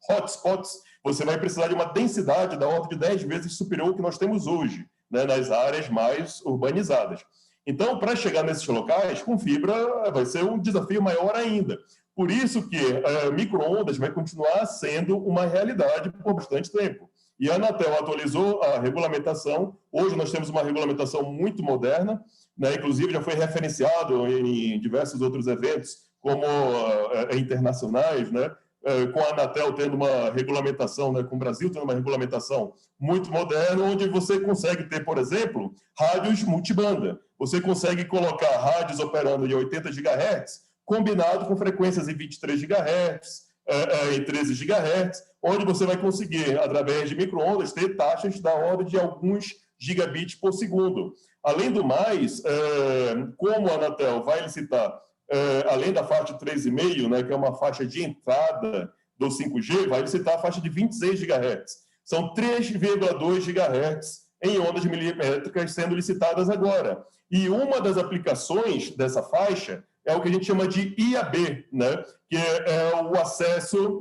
hotspots, você vai precisar de uma densidade da ordem de 10 vezes superior ao que nós temos hoje, né, nas áreas mais urbanizadas. Então, para chegar nesses locais, com fibra vai ser um desafio maior ainda. Por isso que micro-ondas vai continuar sendo uma realidade por bastante tempo. E a Anatel atualizou a regulamentação. Hoje nós temos uma regulamentação muito moderna, né? Inclusive já foi referenciado em diversos outros eventos, como internacionais, né? Com a Anatel tendo uma regulamentação, né? Com o Brasil tendo uma regulamentação muito moderna, onde você consegue ter, por exemplo, rádios multibanda. Você consegue colocar rádios operando em 80 GHz, combinado com frequências em 23 GHz, em 13 GHz, onde você vai conseguir, através de micro-ondas, ter taxas da ordem de alguns gigabits por segundo. Além do mais, como a Anatel vai licitar, além da faixa 3,5, né, que é uma faixa de entrada do 5G, vai licitar a faixa de 26 GHz. São 3,2 GHz em ondas milimétricas sendo licitadas agora. E uma das aplicações dessa faixa é o que a gente chama de IAB, né? Que é o acesso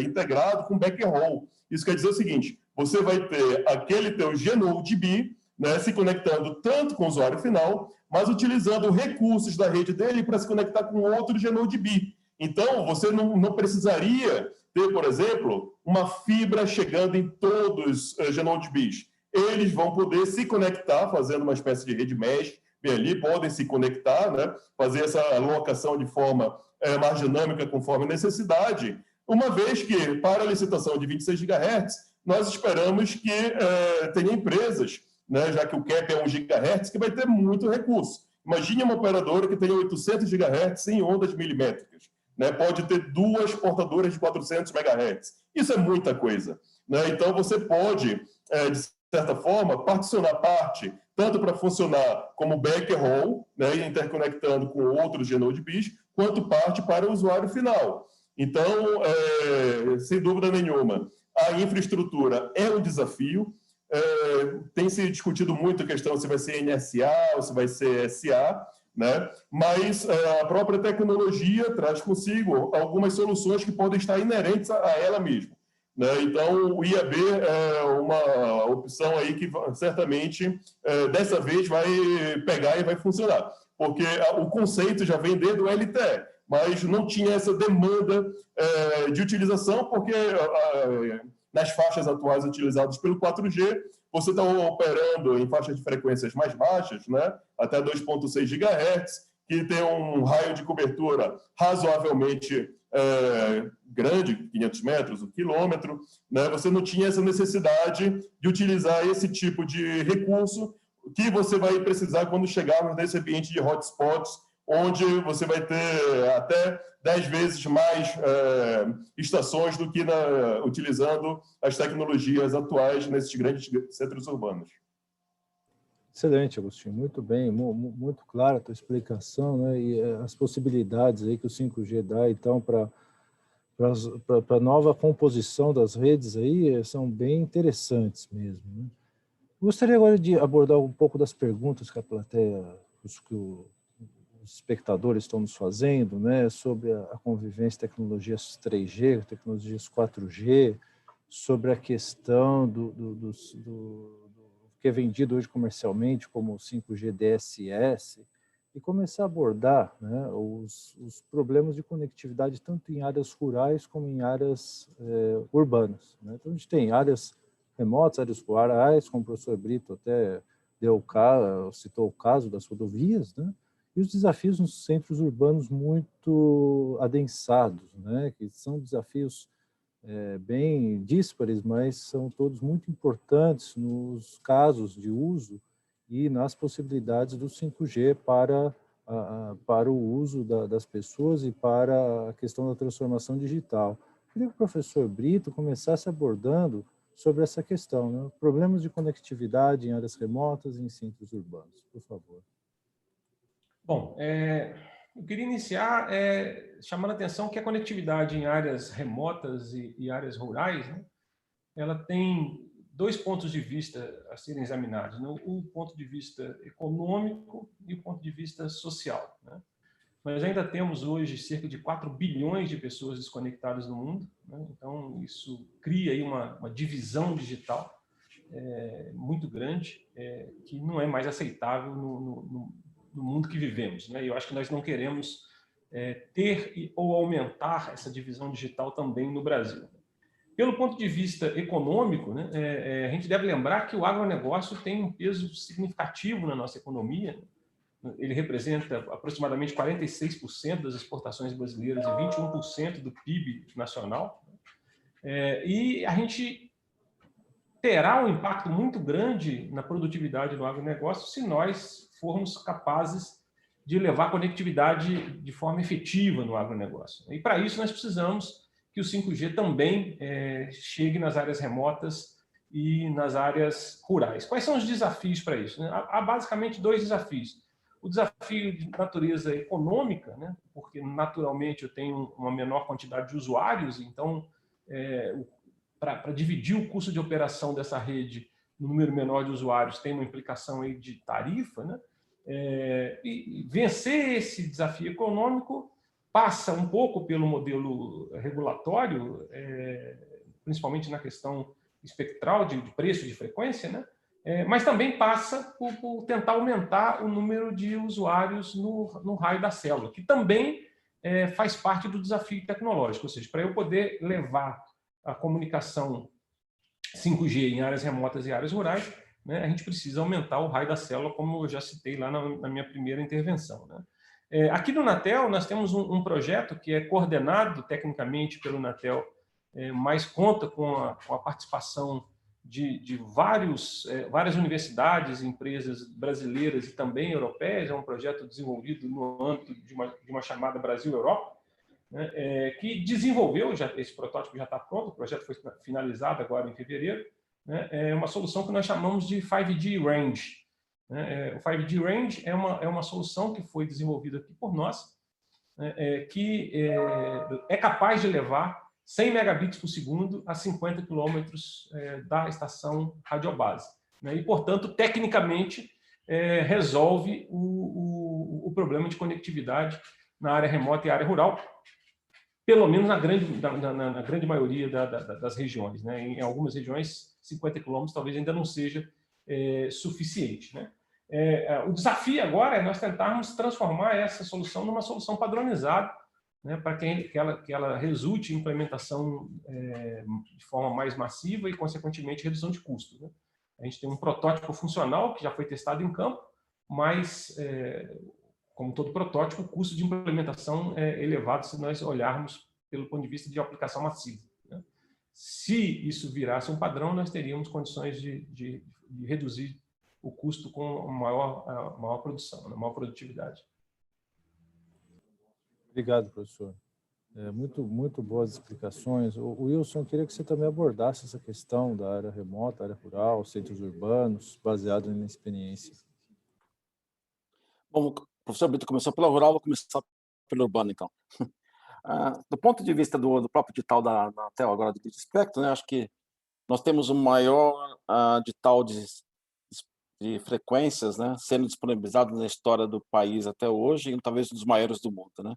integrado com backhaul. Isso quer dizer o seguinte, você vai ter aquele teu GNODB, né, se conectando tanto com o usuário final, mas utilizando recursos da rede dele para se conectar com outro GNODB. Então, você não precisaria ter, por exemplo, uma fibra chegando em todos os GNODBs. eles vão poder se conectar, fazendo uma espécie de rede mesh, bem ali, podem se conectar, né? Fazer essa alocação de forma mais dinâmica conforme necessidade, uma vez que, para a licitação de 26 GHz, nós esperamos que tenha empresas, né, já que o cap é 1 GHz, que vai ter muito recurso. Imagine uma operadora que tenha 800 GHz em ondas milimétricas, né? Pode ter 2 portadoras de 400 MHz. Isso é muita coisa, né? Então, você pode, de certa forma, particionar parte, tanto para funcionar como backhaul, né, interconectando com outros G-Node BIS, quanto parte para o usuário final. Então, sem dúvida nenhuma, a infraestrutura é um desafio. Tem se discutido muito a questão se vai ser NSA ou se vai ser SA, né? Mas a própria tecnologia traz consigo algumas soluções que podem estar inerentes a ela mesma, né? Então, o IAB é uma opção aí que certamente dessa vez vai pegar e vai funcionar, porque o conceito já vem desde o LTE, mas não tinha essa demanda de utilização, porque nas faixas atuais utilizadas pelo 4G, você está operando em faixas de frequências mais baixas, né, até 2,6 GHz, que tem um raio de cobertura razoavelmente grande, 500 metros, 1 quilômetro, né? Você não tinha essa necessidade de utilizar esse tipo de recurso que você vai precisar quando chegarmos nesse ambiente de hotspots, onde você vai ter até 10 vezes mais estações do que utilizando as tecnologias atuais nesses grandes centros urbanos. Excelente, Agostinho, muito bem, muito clara a tua explicação, né? E as possibilidades aí que o 5G dá, então, para a nova composição das redes aí são bem interessantes mesmo, né? Gostaria agora de abordar um pouco das perguntas que a plateia, que os espectadores estão nos fazendo, né, sobre a convivência de tecnologias 3G, tecnologias 4G, sobre a questão do que é vendido hoje comercialmente como 5G DSS, e começar a abordar, né, os problemas de conectividade tanto em áreas rurais como em áreas urbanas, né? Então, a gente tem áreas remotas, áreas rurais, como o professor Brito até citou o caso das rodovias, né? E os desafios nos centros urbanos muito adensados, né? Que são desafios bem díspares, mas são todos muito importantes nos casos de uso e nas possibilidades do 5G para o uso das pessoas e para a questão da transformação digital. Eu queria que o professor Brito começasse abordando sobre essa questão, né? Problemas de conectividade em áreas remotas e em centros urbanos, por favor. Bom, eu queria iniciar chamando a atenção que a conectividade em áreas remotas e áreas rurais, né, ela tem 2 pontos de vista a serem examinados, né? O ponto de vista econômico e o ponto de vista social, né? Nós ainda temos hoje cerca de 4 bilhões de pessoas desconectadas no mundo, né? Então isso cria aí uma divisão digital muito grande, que não é mais aceitável no mundo que vivemos, né? E eu acho que nós não queremos ter ou aumentar essa divisão digital também no Brasil. Pelo ponto de vista econômico, né, a gente deve lembrar que o agronegócio tem um peso significativo na nossa economia. Ele representa aproximadamente 46% das exportações brasileiras e 21% do PIB nacional. E a gente terá um impacto muito grande na produtividade do agronegócio se nós formos capazes de levar a conectividade de forma efetiva no agronegócio. E para isso nós precisamos que o 5G também chegue nas áreas remotas e nas áreas rurais. Quais são os desafios para isso? Há basicamente 2 desafios. O desafio de natureza econômica, né? Porque naturalmente eu tenho uma menor quantidade de usuários, então para dividir o custo de operação dessa rede no número menor de usuários tem uma implicação aí de tarifa, né? E vencer esse desafio econômico passa um pouco pelo modelo regulatório, principalmente na questão espectral de preço de frequência, né? Mas também passa por tentar aumentar o número de usuários no raio da célula, que também faz parte do desafio tecnológico, ou seja, para eu poder levar a comunicação 5G em áreas remotas e áreas rurais, né, a gente precisa aumentar o raio da célula, como eu já citei lá na minha primeira intervenção, né. Aqui no Natel, nós temos um projeto que é coordenado tecnicamente pelo Natel, mas conta com a participação de várias universidades, empresas brasileiras e também europeias. É um projeto desenvolvido no âmbito de uma chamada Brasil-Europa, né, que desenvolveu, esse protótipo já está pronto, o projeto foi finalizado agora em fevereiro, né, é uma solução que nós chamamos de 5G Range. Né, o 5G Range é uma solução que foi desenvolvida aqui por nós, né, que é capaz de levar 100 megabits por segundo a 50 quilômetros da estação radiobase, né, e, portanto, tecnicamente, resolve o problema de conectividade na área remota e área rural, pelo menos na grande maioria das regiões, né? Em algumas regiões, 50 quilômetros talvez ainda não seja suficiente, né? O desafio agora é nós tentarmos transformar essa solução numa solução padronizada, né, para que ela resulte em implementação de forma mais massiva e, consequentemente, redução de custo, né? A gente tem um protótipo funcional que já foi testado em campo, mas, como todo protótipo, o custo de implementação é elevado se nós olharmos pelo ponto de vista de aplicação massiva, né? Se isso virasse um padrão, nós teríamos condições de reduzir o custo com maior produção, maior produtividade. Obrigado, professor. Muito boas explicações. O Wilson, eu queria que você também abordasse essa questão da área remota, área rural, centros urbanos, baseado na experiência. Bom, o professor Brito começou pela rural, vou começar pelo urbano, então. Do ponto de vista do próprio edital da Anatel, agora do Spectrum, né, acho que nós temos o maior edital de frequências, né, sendo disponibilizado na história do país até hoje, e talvez um dos maiores do mundo, né?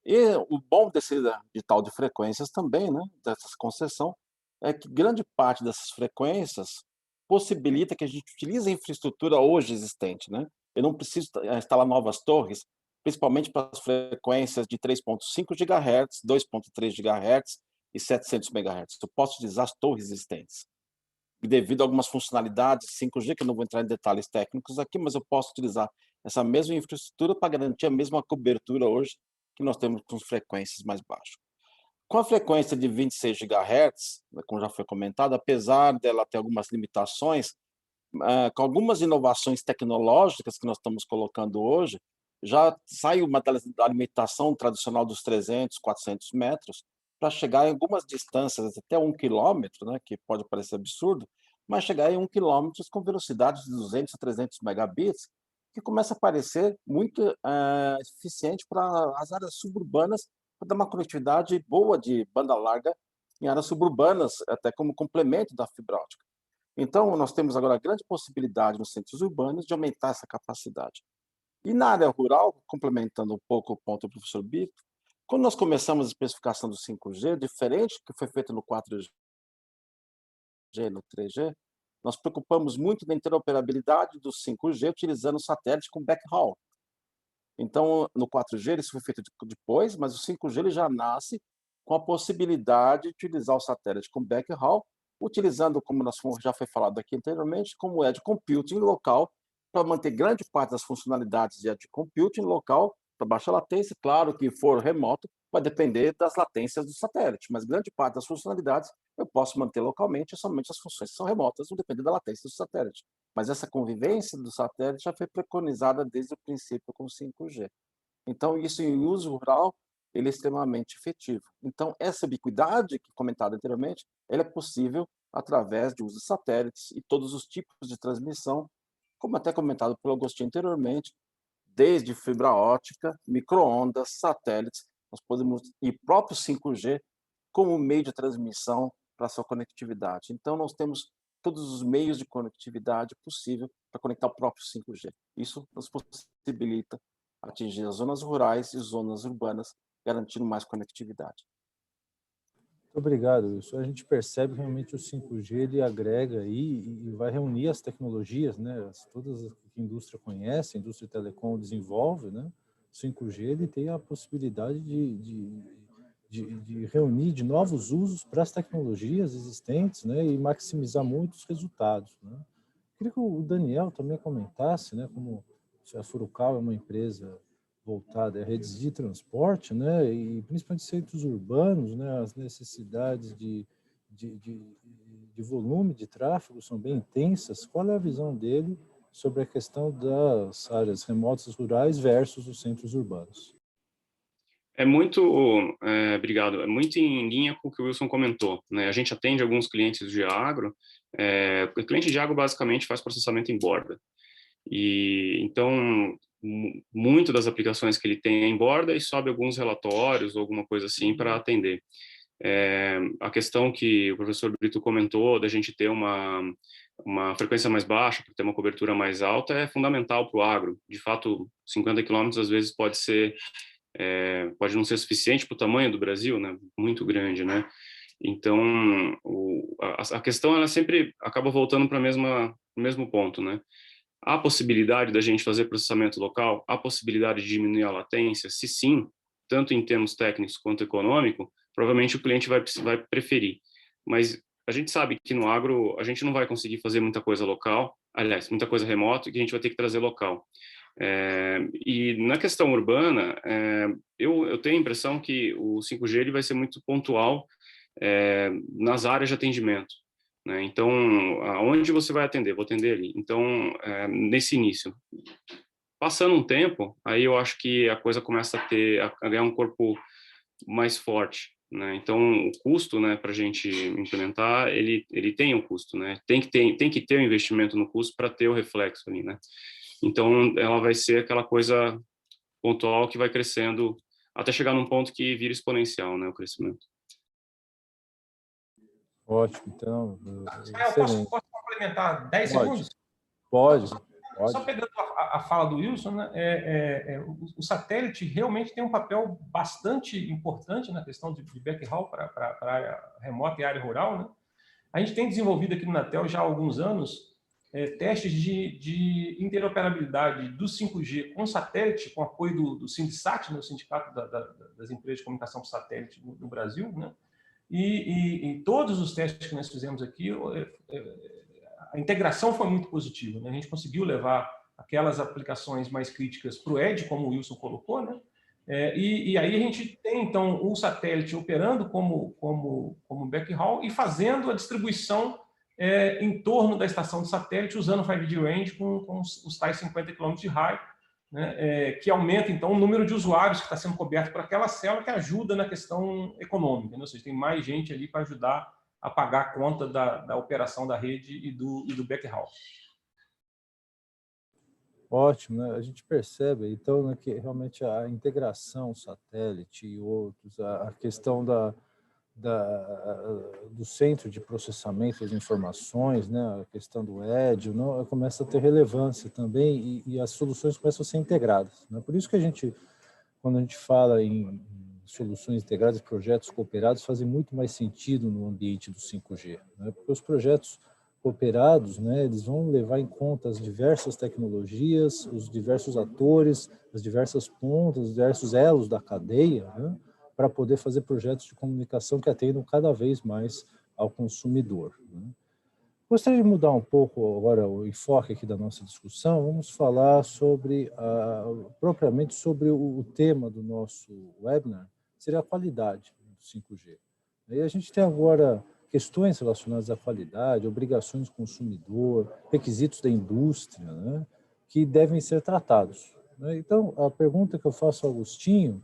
E o bom desse edital de frequências também, né, dessa concessão, é que grande parte dessas frequências possibilita que a gente utilize a infraestrutura hoje existente, né? Eu não preciso instalar novas torres, principalmente para as frequências de 3.5 GHz, 2.3 GHz e 700 MHz. Eu posso utilizar as torres existentes. E devido a algumas funcionalidades 5G, que eu não vou entrar em detalhes técnicos aqui, mas eu posso utilizar essa mesma infraestrutura para garantir a mesma cobertura hoje que nós temos com frequências mais baixas. Com a frequência de 26 GHz, como já foi comentado, apesar dela ter algumas limitações, com algumas inovações tecnológicas que nós estamos colocando hoje, já sai da limitação tradicional dos 300, 400 metros, para chegar em algumas distâncias, até 1 quilômetro, né, que pode parecer absurdo, mas chegar em 1 quilômetro com velocidades de 200 a 300 megabits, que começa a parecer muito eficiente para as áreas suburbanas, para dar uma conectividade boa de banda larga em áreas suburbanas, até como complemento da fibra ótica. Então, nós temos agora a grande possibilidade nos centros urbanos de aumentar essa capacidade. E na área rural, complementando um pouco o ponto do professor Bito, quando nós começamos a especificação do 5G, diferente do que foi feito no 4G e no 3G, nós preocupamos muito na interoperabilidade do 5G utilizando o satélite com backhaul. Então, no 4G isso foi feito depois, mas o 5G ele já nasce com a possibilidade de utilizar o satélite com backhaul, utilizando, como já foi falado aqui anteriormente, como edge computing local, para manter grande parte das funcionalidades de edge computing local, para baixa latência. Claro que for remoto, vai depender das latências do satélite, mas grande parte das funcionalidades eu posso manter localmente, somente as funções que são remotas, não depende da latência do satélite. Mas essa convivência do satélite já foi preconizada desde o princípio com o 5G. Então, isso em uso rural, ele é extremamente efetivo. Então, essa ubiquidade, que comentado anteriormente, ela é possível através de uso de satélites e todos os tipos de transmissão, como até comentado pelo Agostinho anteriormente, desde fibra ótica, micro-ondas, satélites, nós podemos ir próprio 5G como meio de transmissão para a sua conectividade. Então, nós temos todos os meios de conectividade possível para conectar o próprio 5G. Isso nos possibilita atingir as zonas rurais e zonas urbanas, garantindo mais conectividade. Muito obrigado, Wilson. A gente percebe que realmente o 5G ele agrega aí e vai reunir as tecnologias, né? Todas as que a indústria conhece, a indústria de telecom desenvolve, né? O 5G ele tem a possibilidade de de reunir de novos usos para as tecnologias existentes, né, e maximizar muitos resultados, né. Queria que o Daniel também comentasse, né, como a Furukawa é uma empresa voltada a redes de transporte, né, e principalmente centros urbanos, né, as necessidades de volume de tráfego são bem intensas. Qual é a visão dele sobre a questão das áreas remotas rurais versus os centros urbanos? Obrigado, é muito em linha com o que o Wilson comentou, né? A gente atende alguns clientes de agro, o cliente de agro basicamente faz processamento em borda, e então muito das aplicações que ele tem é em borda e sobe alguns relatórios ou alguma coisa assim para atender. A questão que o professor Brito comentou da gente ter uma frequência mais baixa, para ter uma cobertura mais alta, é fundamental para o agro. De fato, 50 quilômetros às vezes pode não ser suficiente para o tamanho do Brasil, né? Muito grande, né? Então, a questão ela sempre acaba voltando para o mesmo ponto, né? Há possibilidade da gente fazer processamento local? Há possibilidade de diminuir a latência? Se sim, tanto em termos técnicos quanto econômico, provavelmente o cliente vai preferir. Mas a gente sabe que no agro a gente não vai conseguir fazer muita coisa local, aliás, muita coisa remota, que a gente vai ter que trazer local. E na questão urbana, eu tenho a impressão que o 5G ele vai ser muito pontual nas áreas de atendimento, né? Então, aonde você vai atender? Vou atender ali. Então, nesse início. Passando um tempo, aí eu acho que a coisa começa a ganhar um corpo mais forte, né? Então, o custo, né, para a gente implementar, ele tem um custo, né? Tem que ter um investimento no custo para ter o reflexo ali, né? Então, ela vai ser aquela coisa pontual que vai crescendo até chegar num ponto que vira exponencial, né, o crescimento. Ótimo, então, Posso complementar 10 segundos? Pode. Só pegando a fala do Wilson, né, o satélite realmente tem um papel bastante importante na questão de backhaul para a área remota e área rural, né? A gente tem desenvolvido aqui no Anatel já há alguns anos testes de interoperabilidade do 5G com satélite, com apoio do Sindicate, né, o Sindicato das Empresas de Comunicação por Satélite no Brasil, né? E todos os testes que nós fizemos aqui, a integração foi muito positiva, né? A gente conseguiu levar aquelas aplicações mais críticas para o Edge, como o Wilson colocou, né? E aí a gente tem, então, o satélite operando como backhaul e fazendo a distribuição em torno da estação de satélite, usando o 5G Range com os tais 50 km de raio, né? Que aumenta, então, o número de usuários que está sendo coberto por aquela célula, que ajuda na questão econômica, né? Ou seja, tem mais gente ali para ajudar a pagar a conta da operação da rede e do backhaul. Ótimo, né? A gente percebe, então, né, que realmente a integração satélite e outros, a questão do centro de processamento das informações, né, a questão do Edge, não, começa a ter relevância também e as soluções começam a ser integradas, né? Por isso que quando a gente fala em soluções integradas, projetos cooperados, fazem muito mais sentido no ambiente do 5G, né? Porque os projetos cooperados, né, eles vão levar em conta as diversas tecnologias, os diversos atores, as diversas pontas, os diversos elos da cadeia, né, para poder fazer projetos de comunicação que atendam cada vez mais ao consumidor, né. Gostaria de mudar um pouco agora o enfoque aqui da nossa discussão. Vamos falar propriamente sobre o tema do nosso webinar, seria a qualidade do 5G. E a gente tem agora questões relacionadas à qualidade, obrigações do consumidor, requisitos da indústria, né, que devem ser tratados, né? Então, a pergunta que eu faço ao Agostinho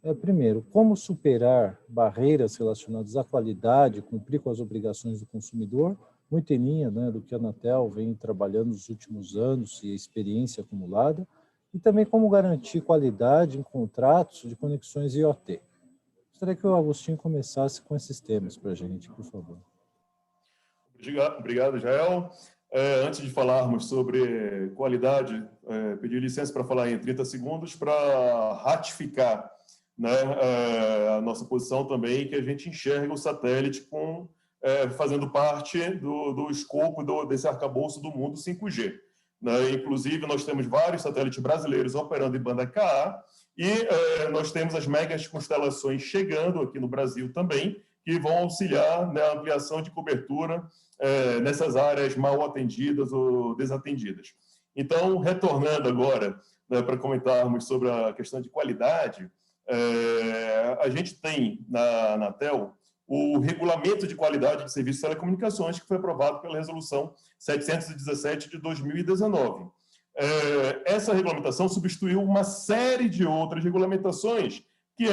é, primeiro, como superar barreiras relacionadas à qualidade, cumprir com as obrigações do consumidor, muito em linha, né, do que a Anatel vem trabalhando nos últimos anos e a experiência acumulada, e também como garantir qualidade em contratos de conexões IoT. Gostaria que o Agostinho começasse com esses temas para a gente, por favor. Obrigado, Jael. Antes de falarmos sobre qualidade, pedir licença para falar em 30 segundos para ratificar, né, a nossa posição também, que a gente enxerga o satélite fazendo parte do escopo desse arcabouço do mundo 5G. Né? Inclusive, nós temos vários satélites brasileiros operando em banda Ka, E nós temos as megas constelações chegando aqui no Brasil também, que vão auxiliar na ampliação de cobertura nessas áreas mal atendidas ou desatendidas. Então, retornando agora, né, para comentarmos sobre a questão de qualidade, a gente tem na Anatel o Regulamento de Qualidade de Serviços de Telecomunicações, que foi aprovado pela Resolução 717 de 2019. Essa regulamentação substituiu uma série de outras regulamentações que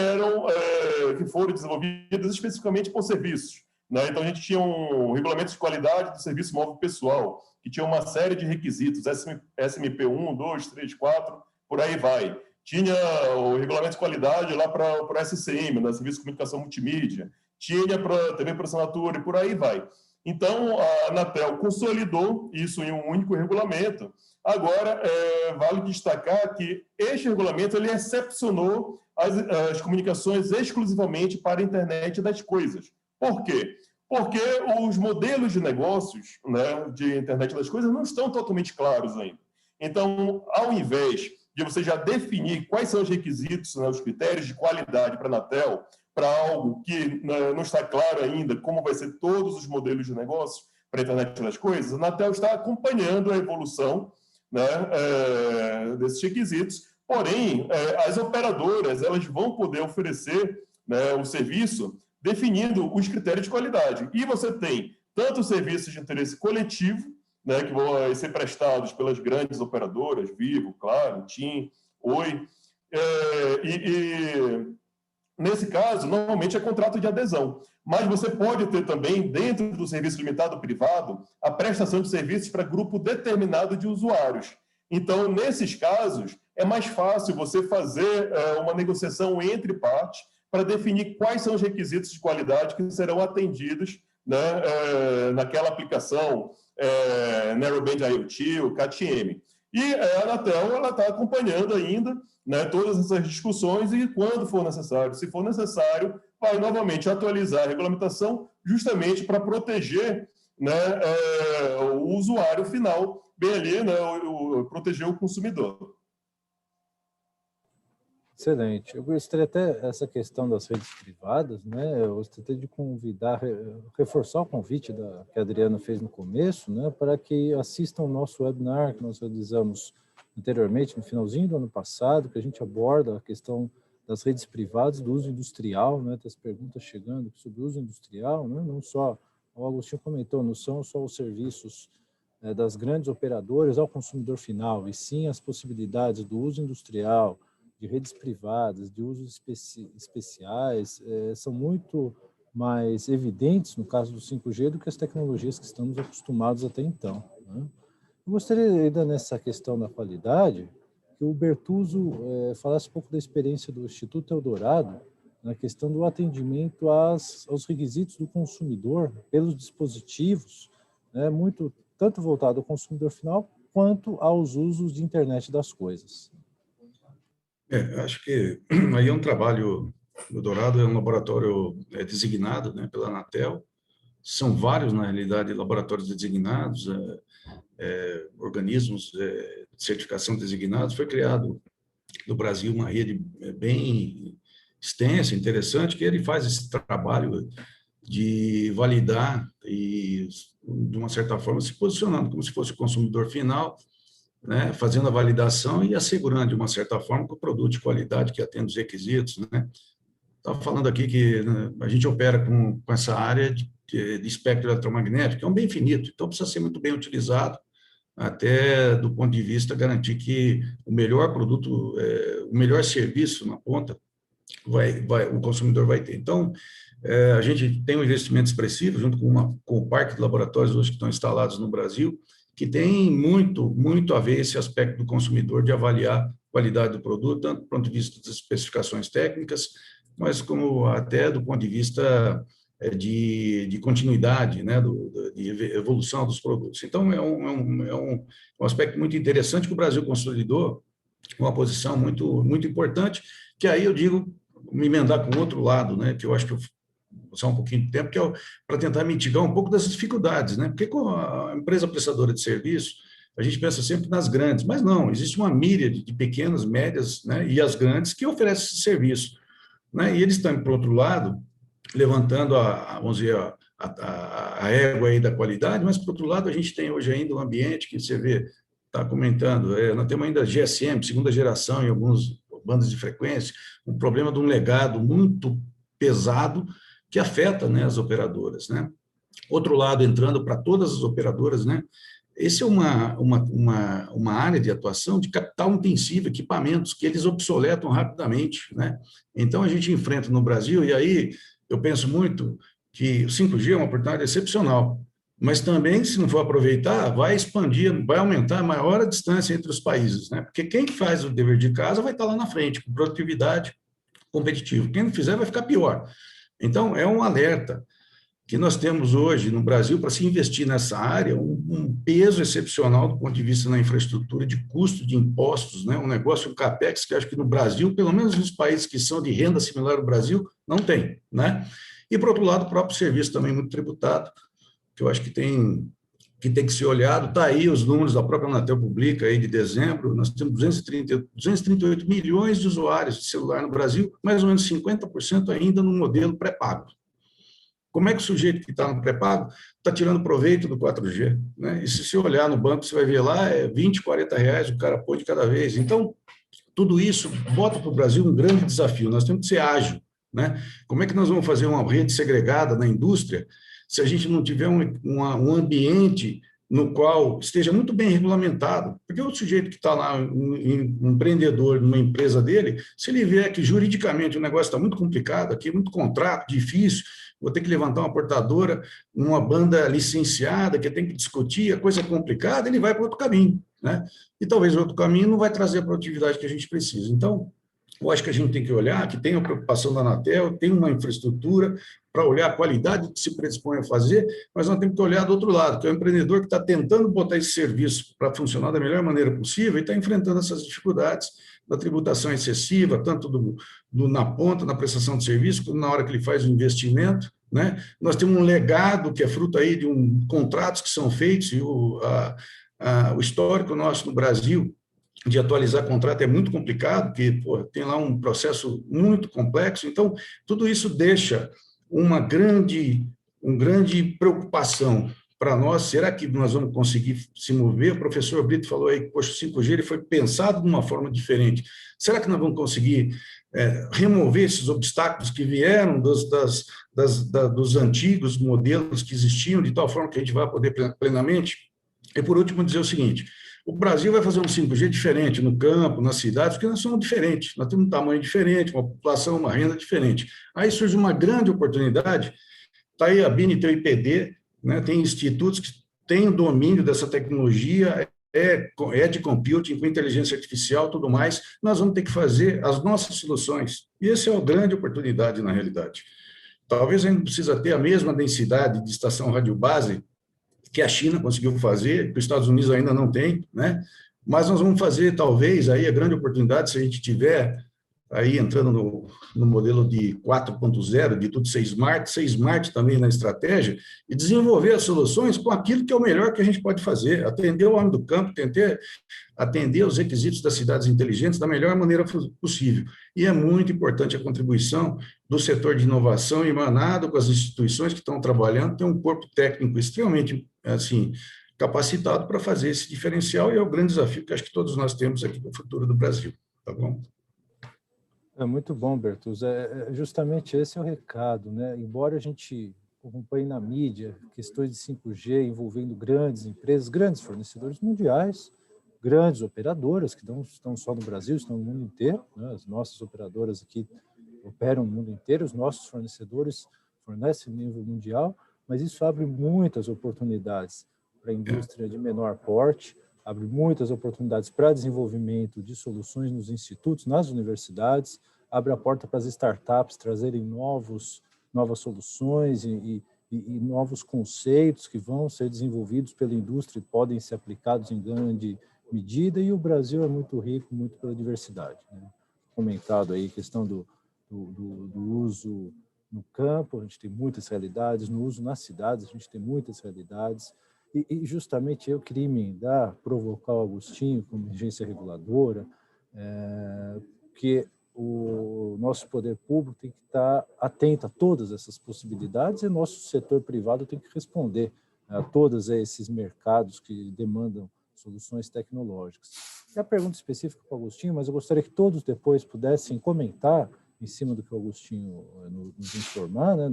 foram desenvolvidas especificamente por serviços, né? Então, a gente tinha um regulamento de qualidade do serviço móvel pessoal, que tinha uma série de requisitos, SMP 1, 2, 3, 4, por aí vai. Tinha o regulamento de qualidade lá para o SCM, né? Serviço de Comunicação Multimídia. Tinha para TV por assinatura e por aí vai. Então, a Anatel consolidou isso em um único regulamento. Agora, vale destacar que este regulamento ele excepcionou as comunicações exclusivamente para a internet das coisas. Por quê? Porque os modelos de negócios, né, de internet das coisas não estão totalmente claros ainda. Então, ao invés de você já definir quais são os requisitos, né, os critérios de qualidade para a Anatel, para algo que não está claro ainda como vai ser todos os modelos de negócio para a internet das coisas, a Anatel está acompanhando a evolução, né, desses requisitos. Porém, as operadoras elas vão poder oferecer, né, o serviço definindo os critérios de qualidade. E você tem tanto os serviços de interesse coletivo, né, que vão ser prestados pelas grandes operadoras, Vivo, Claro, TIM, Oi, nesse caso, normalmente é contrato de adesão. Mas você pode ter também, dentro do serviço limitado privado, a prestação de serviços para grupo determinado de usuários. Então, nesses casos, é mais fácil você fazer uma negociação entre partes para definir quais são os requisitos de qualidade que serão atendidos, né, naquela aplicação Narrowband IoT, o CAT-M. E a Anatel está acompanhando ainda, né, todas essas discussões e, quando for necessário, se for necessário, vai novamente atualizar a regulamentação justamente para proteger, né, o usuário final, bem ali, né, proteger o consumidor. Excelente. Eu gostaria até, essa questão das redes privadas, né, eu gostaria de convidar, reforçar o convite que a Adriana fez no começo, né, para que assistam o nosso webinar que nós realizamos anteriormente, no finalzinho do ano passado, que a gente aborda a questão das redes privadas, do uso industrial, né, das perguntas chegando sobre o uso industrial, né, não só, o Agostinho comentou, não são só os serviços das grandes operadoras ao consumidor final, e sim as possibilidades do uso industrial, de redes privadas, de usos especiais, são muito mais evidentes no caso do 5G do que as tecnologias que estamos acostumados até então, né? Eu gostaria ainda nessa questão da qualidade, que o Bertuzzo falasse um pouco da experiência do Instituto Eldorado na questão do atendimento aos requisitos do consumidor pelos dispositivos, né, tanto voltado ao consumidor final quanto aos usos de internet das coisas. Acho que aí é um trabalho, o Eldorado é um laboratório designado, né, pela Anatel, são vários, na realidade, laboratórios designados, organismos de certificação designados. Foi criado no Brasil uma rede bem extensa, interessante, que ele faz esse trabalho de validar e, de uma certa forma, se posicionando como se fosse o consumidor final, né, fazendo a validação e assegurando, de uma certa forma, que o produto de qualidade que atende os requisitos, né? Estava falando aqui que, né, a gente opera com essa área de espectro eletromagnético, que é um bem finito, então precisa ser muito bem utilizado, até do ponto de vista garantir que o melhor produto, o melhor serviço na ponta, o consumidor vai ter. Então, a gente tem um investimento expressivo, junto com o parque de laboratórios hoje que estão instalados no Brasil, que tem muito a ver esse aspecto do consumidor de avaliar a qualidade do produto, tanto do ponto de vista das especificações técnicas, mas como até do ponto de vista de continuidade, né, de evolução dos produtos. Então, é um aspecto muito interessante que o Brasil consolidou, uma posição muito importante, que aí eu digo, me emendar com o outro lado, né, que eu acho que eu vou usar um pouquinho de tempo, que é para tentar mitigar um pouco dessas dificuldades, né, porque com a empresa prestadora de serviço, a gente pensa sempre nas grandes, mas não, existe uma míriade de pequenas, médias, né, e as grandes que oferecem esse serviço, né, e eles estão, por outro lado, levantando vamos dizer, a égua aí da qualidade, mas, por outro lado, a gente tem hoje ainda um ambiente que você vê, está comentando, nós temos ainda GSM, segunda geração, em alguns bandas de frequência, um problema de um legado muito pesado que afeta, né, as operadoras, né? Outro lado, entrando para todas as operadoras, né? Esse é uma área de atuação de capital intensivo, equipamentos que eles obsoletam rapidamente, né? Então, a gente enfrenta no Brasil, e aí eu penso muito que o 5G é uma oportunidade excepcional, mas também, se não for aproveitar, vai expandir, vai aumentar a maior a distância entre os países, né? Porque quem faz o dever de casa vai estar lá na frente, com produtividade competitiva. Quem não fizer vai ficar pior. Então, é um alerta que nós temos hoje no Brasil para se investir nessa área, um peso excepcional do ponto de vista na infraestrutura, de custo de impostos, né? Um negócio, um capex, que acho que no Brasil, pelo menos nos países que são de renda similar ao Brasil, não tem, né? E, por outro lado, o próprio serviço também muito tributado, que eu acho que tem que ser olhado. Está aí os números da própria Anatel publica aí de dezembro, nós temos 238 milhões de usuários de celular no Brasil, mais ou menos 50% ainda no modelo pré-pago. Como é que o sujeito que está no pré-pago está tirando proveito do 4G? Né? E se você olhar no banco, você vai ver lá, é 20, 40 reais o cara põe de cada vez. Então, tudo isso bota para o Brasil um grande desafio. Nós temos que ser ágil. Né? Como é que nós vamos fazer uma rede segregada na indústria se a gente não tiver um ambiente no qual esteja muito bem regulamentado? Porque o sujeito que está lá, um empreendedor numa empresa dele, se ele vê que juridicamente o negócio está muito complicado, aqui muito contrato, difícil, vou ter que levantar uma portadora numa banda licenciada, que tem que discutir, a coisa é complicada, ele vai para outro caminho, né? E talvez o outro caminho não vai trazer a produtividade que a gente precisa. Então, eu acho que a gente tem que olhar que tem a preocupação da Anatel, tem uma infraestrutura para olhar a qualidade que se predispõe a fazer, mas nós temos que olhar do outro lado, que é o empreendedor que está tentando botar esse serviço para funcionar da melhor maneira possível e está enfrentando essas dificuldades da tributação excessiva, tanto na ponta, na prestação de serviço, como na hora que ele faz o investimento. Né? Nós temos um legado que é fruto aí de contratos que são feitos, e o histórico nosso no Brasil de atualizar contrato é muito complicado, porque tem lá um processo muito complexo. Então, tudo isso deixa uma grande preocupação para nós. Será que nós vamos conseguir se mover? O professor Brito falou aí que o 5G ele foi pensado de uma forma diferente. Será que nós vamos conseguir remover esses obstáculos que vieram dos antigos modelos que existiam, de tal forma que a gente vai poder plenamente? E, por último, dizer o seguinte: o Brasil vai fazer um 5G diferente no campo, nas cidades, porque nós somos diferentes, nós temos um tamanho diferente, uma população, uma renda diferente. Aí surge uma grande oportunidade, está aí a BINE, tem o IPD, né, tem institutos que têm o domínio dessa tecnologia, edge computing, com inteligência artificial, tudo mais, nós vamos ter que fazer as nossas soluções. E essa é uma grande oportunidade, na realidade. Talvez a gente precisa ter a mesma densidade de estação radiobase que a China conseguiu fazer, que os Estados Unidos ainda não tem, né? Mas nós vamos fazer, talvez, aí a grande oportunidade, se a gente tiver aí entrando no modelo de 4.0, de tudo ser smart também na estratégia, e desenvolver as soluções com aquilo que é o melhor que a gente pode fazer, atender o homem do campo, atender os requisitos das cidades inteligentes da melhor maneira possível. E é muito importante a contribuição do setor de inovação, emanado com as instituições que estão trabalhando, tem um corpo técnico extremamente assim, capacitado para fazer esse diferencial, e é o grande desafio que acho que todos nós temos aqui para o futuro do Brasil. Tá bom? É muito bom, Bertus. Justamente esse é o recado, né? Embora a gente acompanhe na mídia questões de 5G envolvendo grandes empresas, grandes fornecedores mundiais, grandes operadoras que não estão só no Brasil, estão no mundo inteiro, né? As nossas operadoras aqui operam no mundo inteiro, os nossos fornecedores fornecem no nível mundial, mas isso abre muitas oportunidades para a indústria de menor porte, abre muitas oportunidades para desenvolvimento de soluções nos institutos, nas universidades, abre a porta para as startups trazerem novas soluções e novos conceitos que vão ser desenvolvidos pela indústria e podem ser aplicados em grande medida, e o Brasil é muito rico, muito pela diversidade. Né? Comentado aí a questão do uso no campo, a gente tem muitas realidades, no uso nas cidades, a gente tem muitas realidades, E justamente eu queria emendar, provocar o Agostinho como agência reguladora, que o nosso poder público tem que estar atento a todas essas possibilidades e nosso setor privado tem que responder a todos esses mercados que demandam soluções tecnológicas. E a pergunta específica para o Agostinho, mas eu gostaria que todos depois pudessem comentar em cima do que o Agostinho nos informar, né,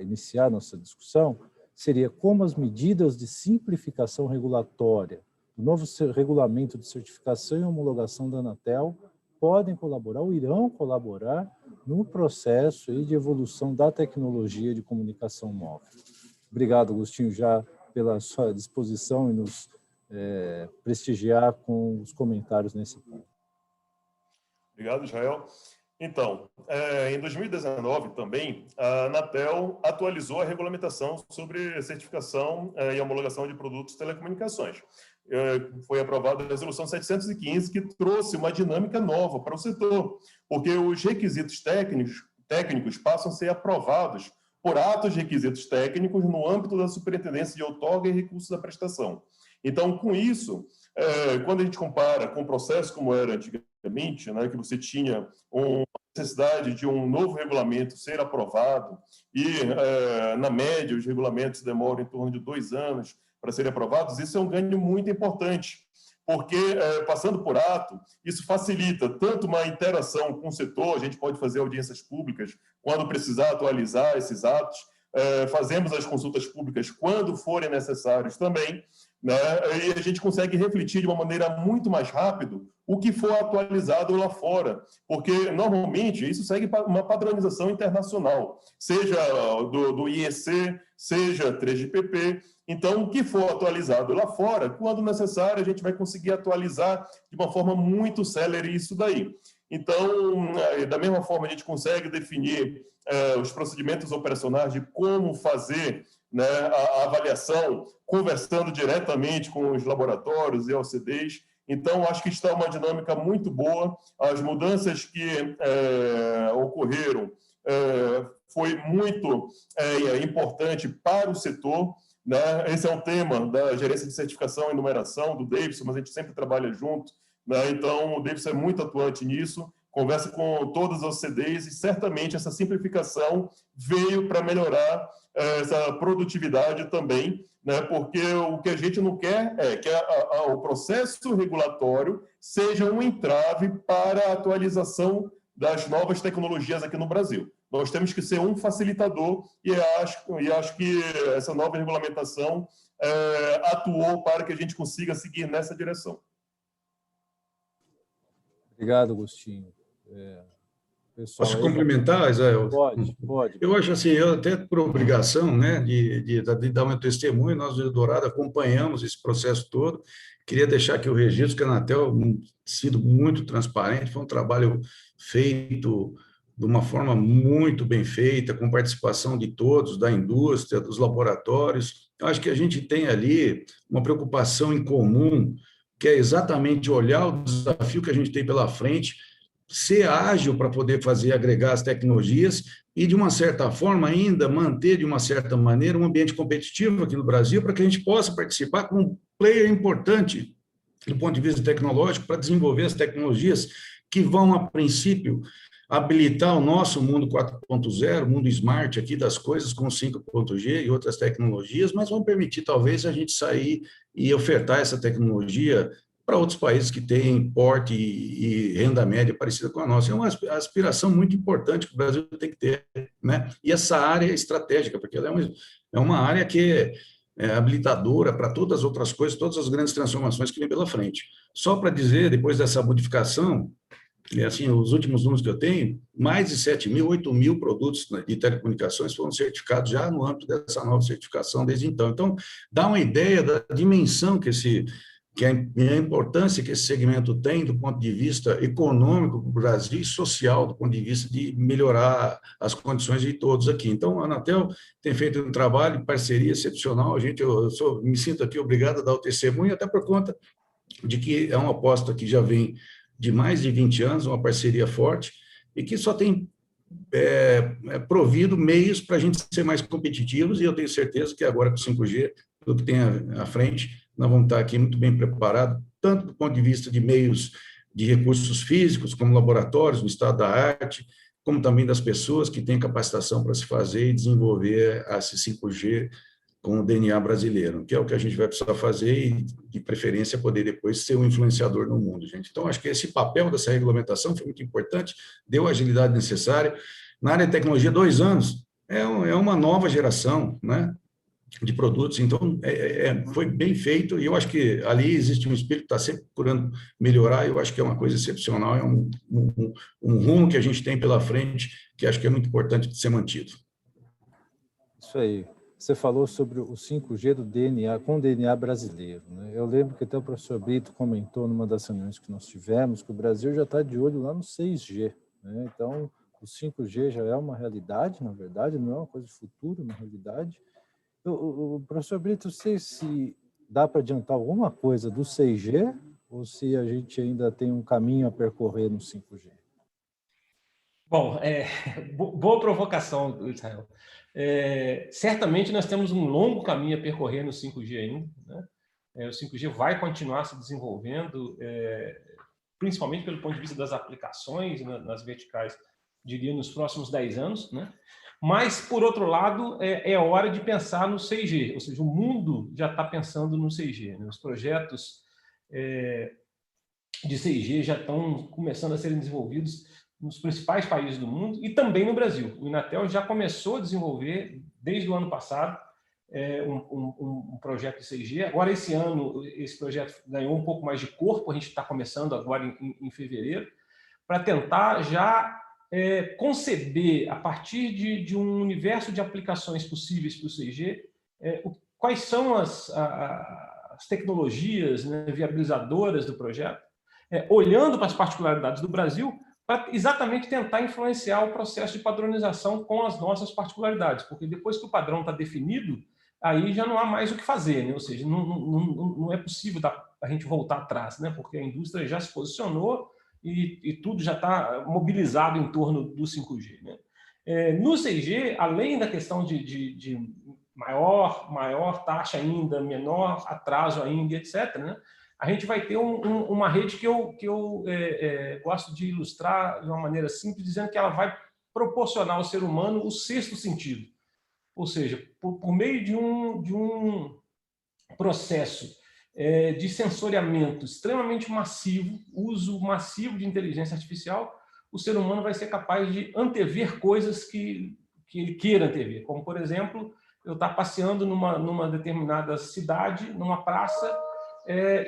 iniciar nossa discussão, seria como as medidas de simplificação regulatória do novo regulamento de certificação e homologação da Anatel podem colaborar ou irão colaborar no processo aí de evolução da tecnologia de comunicação móvel. Obrigado, Agostinho, já pela sua disposição e nos prestigiar com os comentários nesse ponto. Obrigado, Israel. Então, em 2019 também, a Anatel atualizou a regulamentação sobre certificação e homologação de produtos de telecomunicações. Foi aprovada a Resolução 715, que trouxe uma dinâmica nova para o setor, porque os requisitos técnicos passam a ser aprovados por atos de requisitos técnicos no âmbito da Superintendência de Outorga e Recursos da Prestação. Então, com isso, quando a gente compara com o processo como era antigamente, né, que você tinha uma necessidade de um novo regulamento ser aprovado e, na média, os regulamentos demoram em torno de 2 anos para serem aprovados, isso é um ganho muito importante, porque, passando por ato, isso facilita tanto uma interação com o setor, a gente pode fazer audiências públicas quando precisar atualizar esses atos, fazemos as consultas públicas quando forem necessários também, né? E a gente consegue refletir de uma maneira muito mais rápida o que for atualizado lá fora, porque normalmente isso segue uma padronização internacional, seja do IEC, seja 3GPP. Então, o que for atualizado lá fora, quando necessário, a gente vai conseguir atualizar de uma forma muito célere isso daí. Então, da mesma forma, a gente consegue definir os procedimentos operacionais de como fazer, né, a avaliação, conversando diretamente com os laboratórios e LCDs. Então, acho que está uma dinâmica muito boa. As mudanças que ocorreram foi muito importante para o setor, né? Esse é um tema da gerência de certificação e numeração do Davidson, mas a gente sempre trabalha junto, né? Então, o Davidson é muito atuante nisso, conversa com todas as CDs e certamente essa simplificação veio para melhorar essa produtividade também, né? Porque o que a gente não quer é que o processo regulatório seja um entrave para a atualização das novas tecnologias aqui no Brasil. Nós temos que ser um facilitador e acho que essa nova regulamentação atuou para que a gente consiga seguir nessa direção. Obrigado, Agostinho. Pessoal, posso complementar, Israel? Pode. Eu acho assim, eu até por obrigação, né, de dar meu testemunho, nós do Eldorado acompanhamos esse processo todo. Queria deixar aqui o registro que a Anatel tem sido muito transparente, foi um trabalho feito de uma forma muito bem feita, com participação de todos, da indústria, dos laboratórios. Eu acho que a gente tem ali uma preocupação em comum, que é exatamente olhar o desafio que a gente tem pela frente, ser ágil para poder agregar as tecnologias e, de uma certa forma, ainda manter, de uma certa maneira, um ambiente competitivo aqui no Brasil, para que a gente possa participar como um player importante do ponto de vista tecnológico para desenvolver as tecnologias que vão, a princípio, habilitar o nosso mundo 4.0, mundo smart aqui das coisas com 5.G e outras tecnologias, mas vão permitir, talvez, a gente sair e ofertar essa tecnologia para outros países que têm porte e renda média parecida com a nossa. É uma aspiração muito importante que o Brasil tem que ter, né? E essa área é estratégica, porque ela é uma área que é habilitadora para todas as outras coisas, todas as grandes transformações que vêm pela frente. Só para dizer, depois dessa modificação, assim, os últimos números que eu tenho, mais de 7.000, 8.000 produtos de telecomunicações foram certificados já no âmbito dessa nova certificação desde então. Então, dá uma ideia da dimensão que a importância que esse segmento tem do ponto de vista econômico do Brasil e social, do ponto de vista de melhorar as condições de todos aqui. Então, a Anatel tem feito um trabalho de parceria excepcional. Me sinto aqui obrigado a dar o testemunho, até por conta de que é uma aposta que já vem de mais de 20 anos, uma parceria forte, e que só tem provido meios para a gente ser mais competitivos, e eu tenho certeza que agora com o 5G, tudo que tem à frente, nós vamos estar aqui muito bem preparados, tanto do ponto de vista de meios de recursos físicos, como laboratórios, no estado da arte, como também das pessoas que têm capacitação para se fazer e desenvolver esse 5G com o DNA brasileiro, que é o que a gente vai precisar fazer e, de preferência, poder depois ser um influenciador no mundo, gente. Então, acho que esse papel dessa regulamentação foi muito importante, deu a agilidade necessária. Na área de tecnologia, 2 anos é uma nova geração, né, de produtos, então foi bem feito, e eu acho que ali existe um espírito que está sempre procurando melhorar, e eu acho que é uma coisa excepcional, é um rumo que a gente tem pela frente, que acho que é muito importante de ser mantido. Isso aí. Você falou sobre o 5G do DNA, com o DNA brasileiro, né? Eu lembro que até o professor Brito comentou numa das reuniões que nós tivemos que o Brasil já está de olho lá no 6G, né? Então, o 5G já é uma realidade, na verdade, não é uma coisa de futuro, é uma realidade. O professor Brito, não sei se dá para adiantar alguma coisa do 6G ou se a gente ainda tem um caminho a percorrer no 5G. Bom, boa provocação, Israel. Certamente nós temos um longo caminho a percorrer no 5G ainda, né? O 5G vai continuar se desenvolvendo, principalmente pelo ponto de vista das aplicações nas verticais, diria, nos próximos 10 anos, né? Mas, por outro lado, é hora de pensar no 6G, ou seja, o mundo já está pensando no 6G, né? Os projetos de 6G já estão começando a serem desenvolvidos nos principais países do mundo e também no Brasil. O Inatel já começou a desenvolver, desde o ano passado, um projeto de 6G. Agora, esse ano, esse projeto ganhou um pouco mais de corpo, a gente está começando agora em fevereiro, para tentar já conceber, a partir de um universo de aplicações possíveis para o 6G, quais são as tecnologias, né, viabilizadoras do projeto, olhando para as particularidades do Brasil, para exatamente tentar influenciar o processo de padronização com as nossas particularidades, porque depois que o padrão está definido, aí já não há mais o que fazer, né? Ou seja, não é possível a gente voltar atrás, né? Porque a indústria já se posicionou e tudo já está mobilizado em torno do 5G, né? No 6G, além da questão de maior taxa ainda, menor atraso ainda, etc., né? A gente vai ter uma rede que eu gosto de ilustrar de uma maneira simples, dizendo que ela vai proporcionar ao ser humano o 6º sentido. Ou seja, por meio de um processo de sensoriamento extremamente massivo, uso massivo de inteligência artificial, o ser humano vai ser capaz de antever coisas que ele queira antever. Como, por exemplo, eu estar passeando numa determinada cidade, numa praça,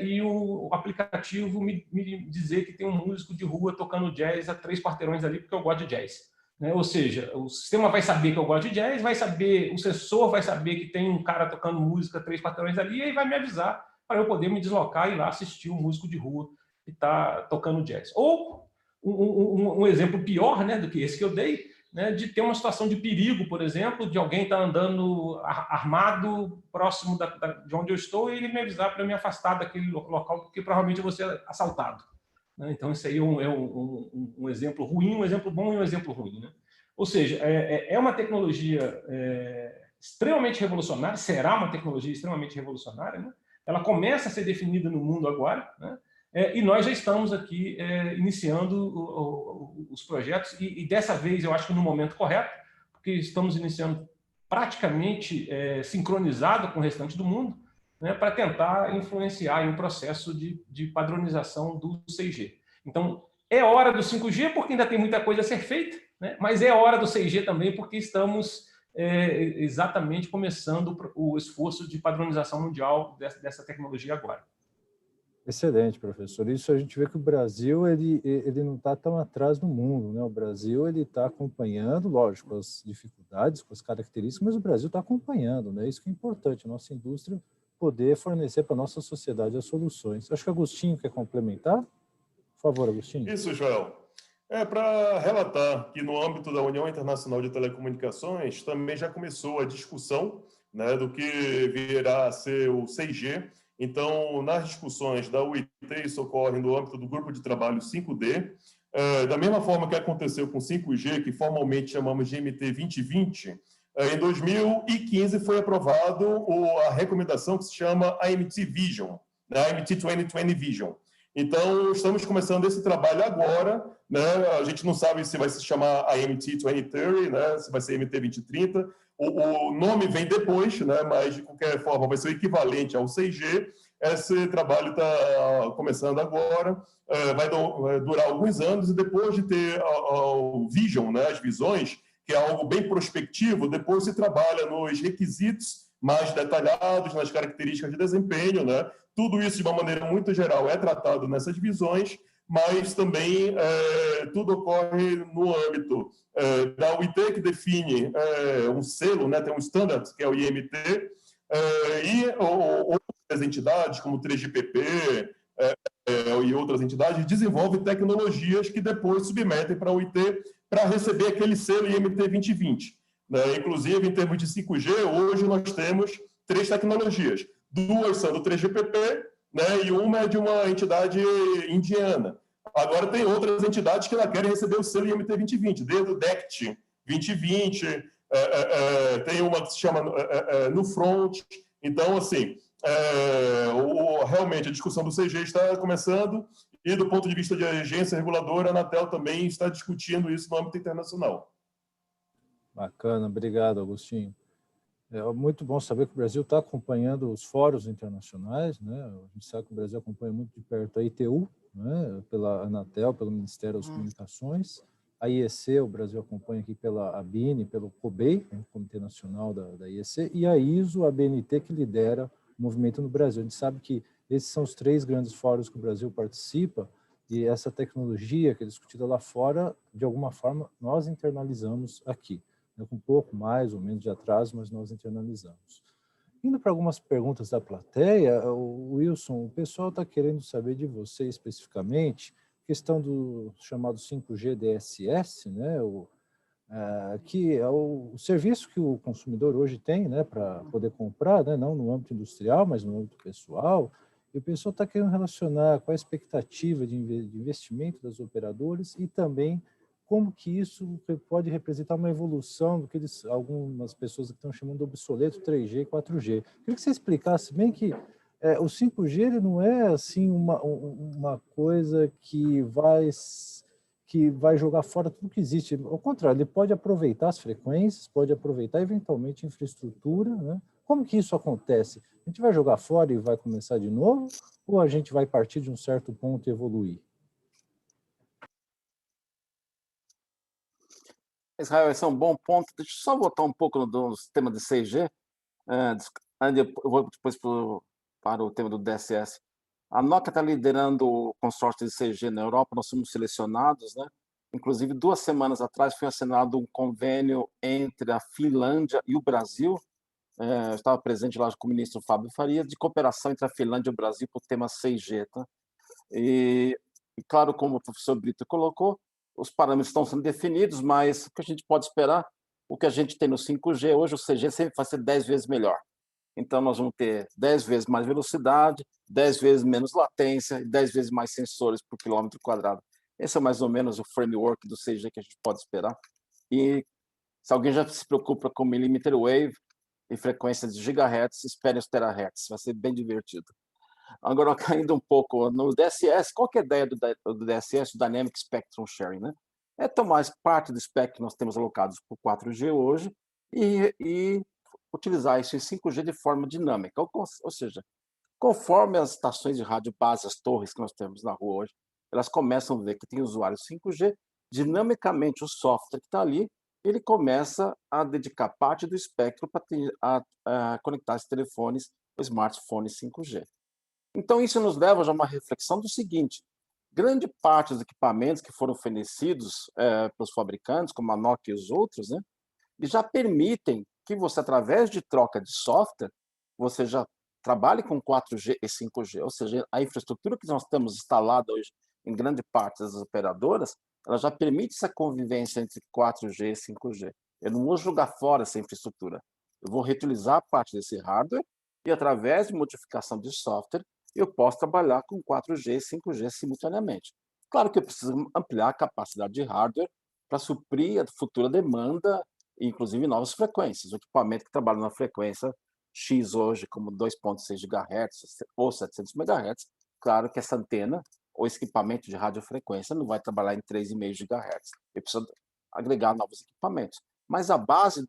e o aplicativo me dizer que tem um músico de rua tocando jazz a 3 quarteirões ali, porque eu gosto de jazz. Né? Ou seja, o sistema vai saber que eu gosto de jazz, o sensor vai saber que tem um cara tocando música a 3 quarteirões ali, e aí vai me avisar para eu poder me deslocar e ir lá assistir um músico de rua que está tocando jazz. Ou um exemplo pior, né, do que esse que eu dei, né, de ter uma situação de perigo, por exemplo, de alguém estar andando armado próximo de onde eu estou e ele me avisar para me afastar daquele local, porque provavelmente eu vou ser assaltado. Né? Então, isso aí é um exemplo ruim, um exemplo bom e um exemplo ruim. Né? Ou seja, é uma tecnologia extremamente revolucionária, será uma tecnologia extremamente revolucionária, né? Ela começa a ser definida no mundo agora, né? E nós já estamos aqui iniciando os projetos, e dessa vez eu acho que no momento correto, porque estamos iniciando praticamente sincronizado com o restante do mundo, né, para tentar influenciar um processo de padronização do 6G. Então, é hora do 5G, porque ainda tem muita coisa a ser feita, né, mas é hora do 6G também, porque estamos exatamente começando o esforço de padronização mundial dessa tecnologia agora. Excelente, professor. Isso a gente vê que o Brasil ele não está tão atrás do mundo, né? O Brasil ele está acompanhando, lógico, as dificuldades, com as características, mas o Brasil está acompanhando, né? Isso que é importante, a nossa indústria poder fornecer para a nossa sociedade as soluções. Acho que o Agostinho quer complementar. Por favor, Agostinho. Isso, Joel. Para relatar que no âmbito da União Internacional de Telecomunicações também já começou a discussão, né, do que virá a ser o 6G. Então, nas discussões da UIT, isso ocorre no âmbito do grupo de trabalho 5D, Da mesma forma que aconteceu com 5G, que formalmente chamamos de MT 2020, em 2015 foi aprovado a recomendação que se chama AMT Vision, né? AMT 2020 Vision. Então, estamos começando esse trabalho agora, né? A gente não sabe se vai se chamar AMT 2030, né? Se vai ser MT 2030. O nome vem depois, né? Mas, de qualquer forma, vai ser o equivalente ao 6G. Esse trabalho está começando agora, vai durar alguns anos, e depois de ter o Vision, né? As visões, que é algo bem prospectivo, depois se trabalha nos requisitos mais detalhados, nas características de desempenho, né? Tudo isso, de uma maneira muito geral, é tratado nessas visões, mas também tudo ocorre no âmbito da UIT, que define um selo, né? Tem um standard, que é o IMT, e outras entidades, como o 3GPP e outras entidades, desenvolvem tecnologias que depois submetem para a UIT para receber aquele selo IMT 2020. Né? Inclusive, em termos de 5G, hoje nós temos 3 tecnologias. 2 são do 3GPP, né? E uma é de uma entidade indiana. Agora, tem outras entidades que querem receber o selo IMT 2020, desde o DECT 2020, tem uma que se chama NuFront. Então, assim, realmente a discussão do 6G está começando, e do ponto de vista de agência reguladora, a Anatel também está discutindo isso no âmbito internacional. Bacana, obrigado, Agostinho. É muito bom saber que o Brasil está acompanhando os fóruns internacionais, né? A gente sabe que o Brasil acompanha muito de perto a ITU, né? Pela Anatel, pelo Ministério das Comunicações, a IEC, o Brasil acompanha aqui pela ABINE, pelo COBEI, né? Comitê Nacional da IEC, e a ISO, a BNT, que lidera o movimento no Brasil. A gente sabe que esses são os 3 grandes fóruns que o Brasil participa, e essa tecnologia que é discutida lá fora, de alguma forma, nós internalizamos aqui. Com um pouco mais ou menos de atraso, mas nós internalizamos. Indo para algumas perguntas da plateia, o Wilson, o pessoal está querendo saber de você especificamente, questão do chamado 5G DSS, né, que é o serviço que o consumidor hoje tem, né, para poder comprar, né, não no âmbito industrial, mas no âmbito pessoal, e o pessoal está querendo relacionar com a expectativa de investimento das operadoras e também como que isso pode representar uma evolução do que algumas pessoas estão chamando de obsoleto 3G e 4G. Queria que você explicasse bem que o 5G ele não é assim uma coisa que vai jogar fora tudo que existe. Ao contrário, ele pode aproveitar as frequências, pode aproveitar eventualmente a infraestrutura, né? Como que isso acontece? A gente vai jogar fora e vai começar de novo? Ou a gente vai partir de um certo ponto e evoluir? Israel, esse é um bom ponto. Deixa eu só voltar um pouco no tema de 6G. Eu vou depois para o tema do DSS. A Nokia está liderando o consórcio de 6G na Europa, nós somos selecionados, né? Inclusive, 2 semanas atrás foi assinado um convênio entre a Finlândia e o Brasil. Eu estava presente lá com o ministro Fábio Faria, de cooperação entre a Finlândia e o Brasil para o tema 6G. Tá? E, claro, como o professor Brito colocou, os parâmetros estão sendo definidos, mas o que a gente pode esperar, o que a gente tem no 5G, hoje o 6G sempre vai ser 10 vezes melhor. Então, nós vamos ter 10 vezes mais velocidade, 10 vezes menos latência e 10 vezes mais sensores por quilômetro quadrado. Esse é mais ou menos o framework do 6G que a gente pode esperar. E se alguém já se preocupa com millimeter wave e frequência de gigahertz, espere os terahertz, vai ser bem divertido. Agora, caindo um pouco no DSS, qual que é a ideia do DSS, o Dynamic Spectrum Sharing? Né? É tomar parte do espectro que nós temos alocados por 4G hoje e utilizar isso em 5G de forma dinâmica, ou seja, conforme as estações de rádio base, as torres que nós temos na rua hoje, elas começam a ver que tem usuários 5G, dinamicamente o software que está ali, ele começa a dedicar parte do espectro para conectar os telefones, os smartphones 5G. Então, isso nos leva já a uma reflexão do seguinte: grande parte dos equipamentos que foram fornecidos pelos fabricantes, como a Nokia e os outros, né, eles já permitem que você, através de troca de software, você já trabalhe com 4G e 5G, ou seja, a infraestrutura que nós temos instalada hoje em grande parte das operadoras, ela já permite essa convivência entre 4G e 5G. Eu não vou jogar fora essa infraestrutura, eu vou reutilizar parte desse hardware e, através de modificação de software, eu posso trabalhar com 4G e 5G simultaneamente. Claro que eu preciso ampliar a capacidade de hardware para suprir a futura demanda, inclusive novas frequências. O equipamento que trabalha na frequência X hoje, como 2.6 GHz ou 700 MHz, claro que essa antena ou esse equipamento de radiofrequência não vai trabalhar em 3,5 GHz. Eu preciso agregar novos equipamentos. Mas a base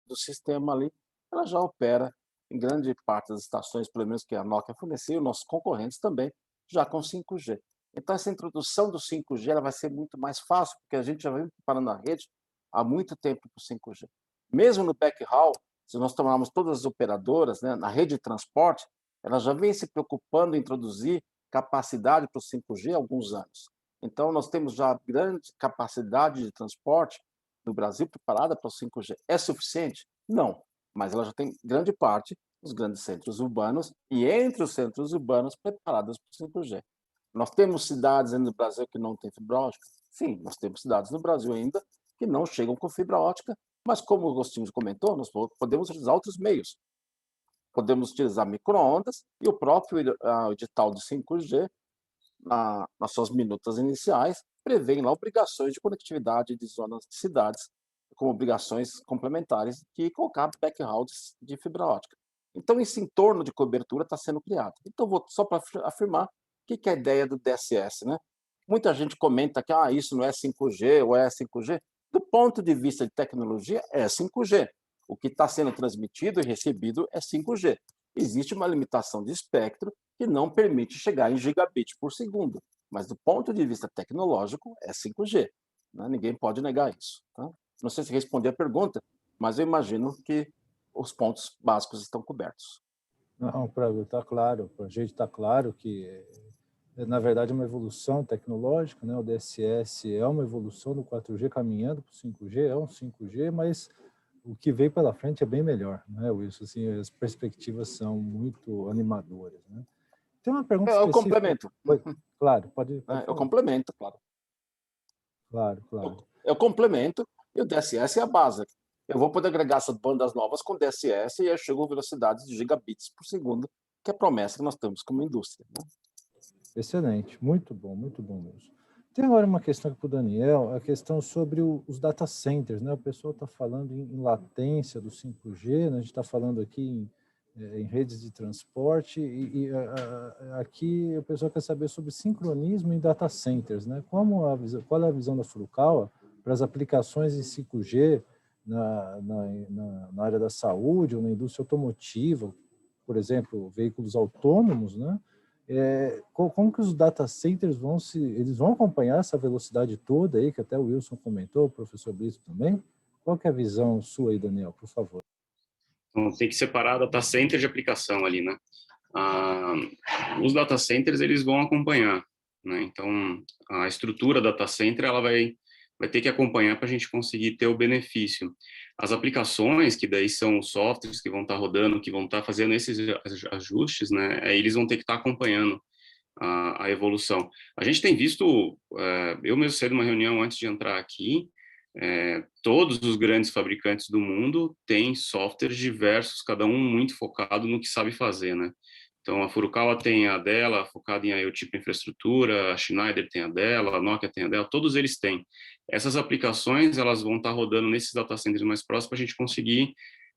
do sistema ali, ela já opera em grande parte das estações, pelo menos que a Nokia forneceu, nossos concorrentes também, já com 5G. Então, essa introdução do 5G ela vai ser muito mais fácil, porque a gente já vem preparando a rede há muito tempo para o 5G. Mesmo no backhaul, se nós tomarmos todas as operadoras, né, na rede de transporte, ela já vem se preocupando em introduzir capacidade para o 5G há alguns anos. Então, nós temos já grande capacidade de transporte no Brasil preparada para o 5G. É suficiente? Não, mas ela já tem grande parte dos grandes centros urbanos e entre os centros urbanos preparadas para o 5G. Nós temos cidades no Brasil que não têm fibra ótica? Sim, nós temos cidades no Brasil ainda que não chegam com fibra ótica, mas como o Agostinho comentou, nós podemos utilizar outros meios. Podemos utilizar micro-ondas e o próprio edital de 5G, nas suas minutas iniciais, prevê lá obrigações de conectividade de zonas de cidades, como obrigações complementares que colocar backhaul de fibra ótica. Então, esse entorno de cobertura está sendo criado. Então, só para afirmar, o que é a ideia do DSS, né? Muita gente comenta que isso não é 5G ou é 5G. Do ponto de vista de tecnologia, é 5G. O que está sendo transmitido e recebido é 5G. Existe uma limitação de espectro que não permite chegar em gigabit por segundo. Mas do ponto de vista tecnológico, é 5G. Né? Ninguém pode negar isso. Tá? Não sei se respondi a pergunta, mas eu imagino que os pontos básicos estão cobertos. Não, para a gente está claro que, na verdade, é uma evolução tecnológica, né? O DSS é uma evolução do 4G caminhando para o 5G, é um 5G, mas o que veio pela frente é bem melhor, né, Wilson? Assim, as perspectivas são muito animadoras, né? Tem uma pergunta específica. Eu complemento. Claro, pode eu complemento, claro. Claro. Eu complemento e o DSS é a base. Eu vou poder agregar essas bandas novas com DSS e eu chego a velocidades de gigabits por segundo, que é a promessa que nós temos como indústria. Né? Excelente, muito bom mesmo. Tem agora uma questão aqui para o Daniel, a questão sobre os data centers, né? O pessoal está falando em latência do 5G, né? A gente está falando aqui em redes de transporte e aqui o pessoal quer saber sobre sincronismo em data centers, né? Qual é a visão da Furukawa para as aplicações em 5G na área da saúde ou na indústria automotiva, por exemplo, veículos autônomos, né? Como que os data centers eles vão acompanhar essa velocidade toda aí, que até o Wilson comentou, o professor Brito também? Qual que é a visão sua aí, Daniel, por favor? Então, tem que separar data center de aplicação ali, né? Os data centers, eles vão acompanhar, né? Então, a estrutura data center, ela vai ter que acompanhar para a gente conseguir ter o benefício. As aplicações, que daí são os softwares que vão estar rodando, que vão estar fazendo esses ajustes, né? Aí eles vão ter que estar acompanhando a evolução. A gente tem visto, eu mesmo saí de uma reunião antes de entrar aqui, todos os grandes fabricantes do mundo têm softwares diversos, cada um muito focado no que sabe fazer, né? Então, a Furukawa tem a dela, focada em IoT para infraestrutura, a Schneider tem a dela, a Nokia tem a dela, todos eles têm. Essas aplicações, elas vão estar rodando nesses data centers mais próximos para a gente conseguir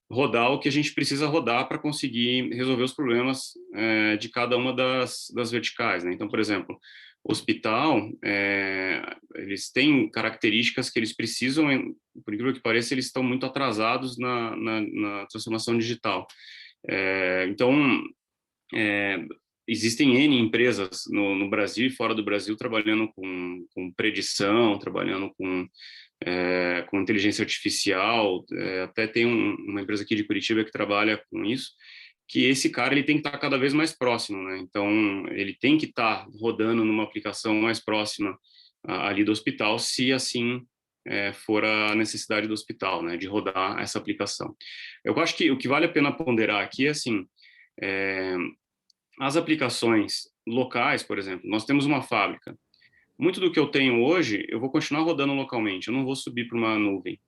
rodar o que a gente precisa rodar para conseguir resolver os problemas de cada uma das verticais, né? Então, por exemplo, o hospital, eles têm características que eles precisam, por incrível que pareça, eles estão muito atrasados na transformação digital. Então, existem N empresas no Brasil e fora do Brasil trabalhando com predição, trabalhando com inteligência artificial, até tem uma empresa aqui de Curitiba que trabalha com isso, que esse cara ele tem que estar cada vez mais próximo, né? Então, ele tem que estar rodando numa aplicação mais próxima ali do hospital, se assim for a necessidade do hospital, né? De rodar essa aplicação. Eu acho que o que vale a pena ponderar aqui é assim, as aplicações locais, por exemplo, nós temos uma fábrica. Muito do que eu tenho hoje, eu vou continuar rodando localmente, eu não vou subir para uma nuvem.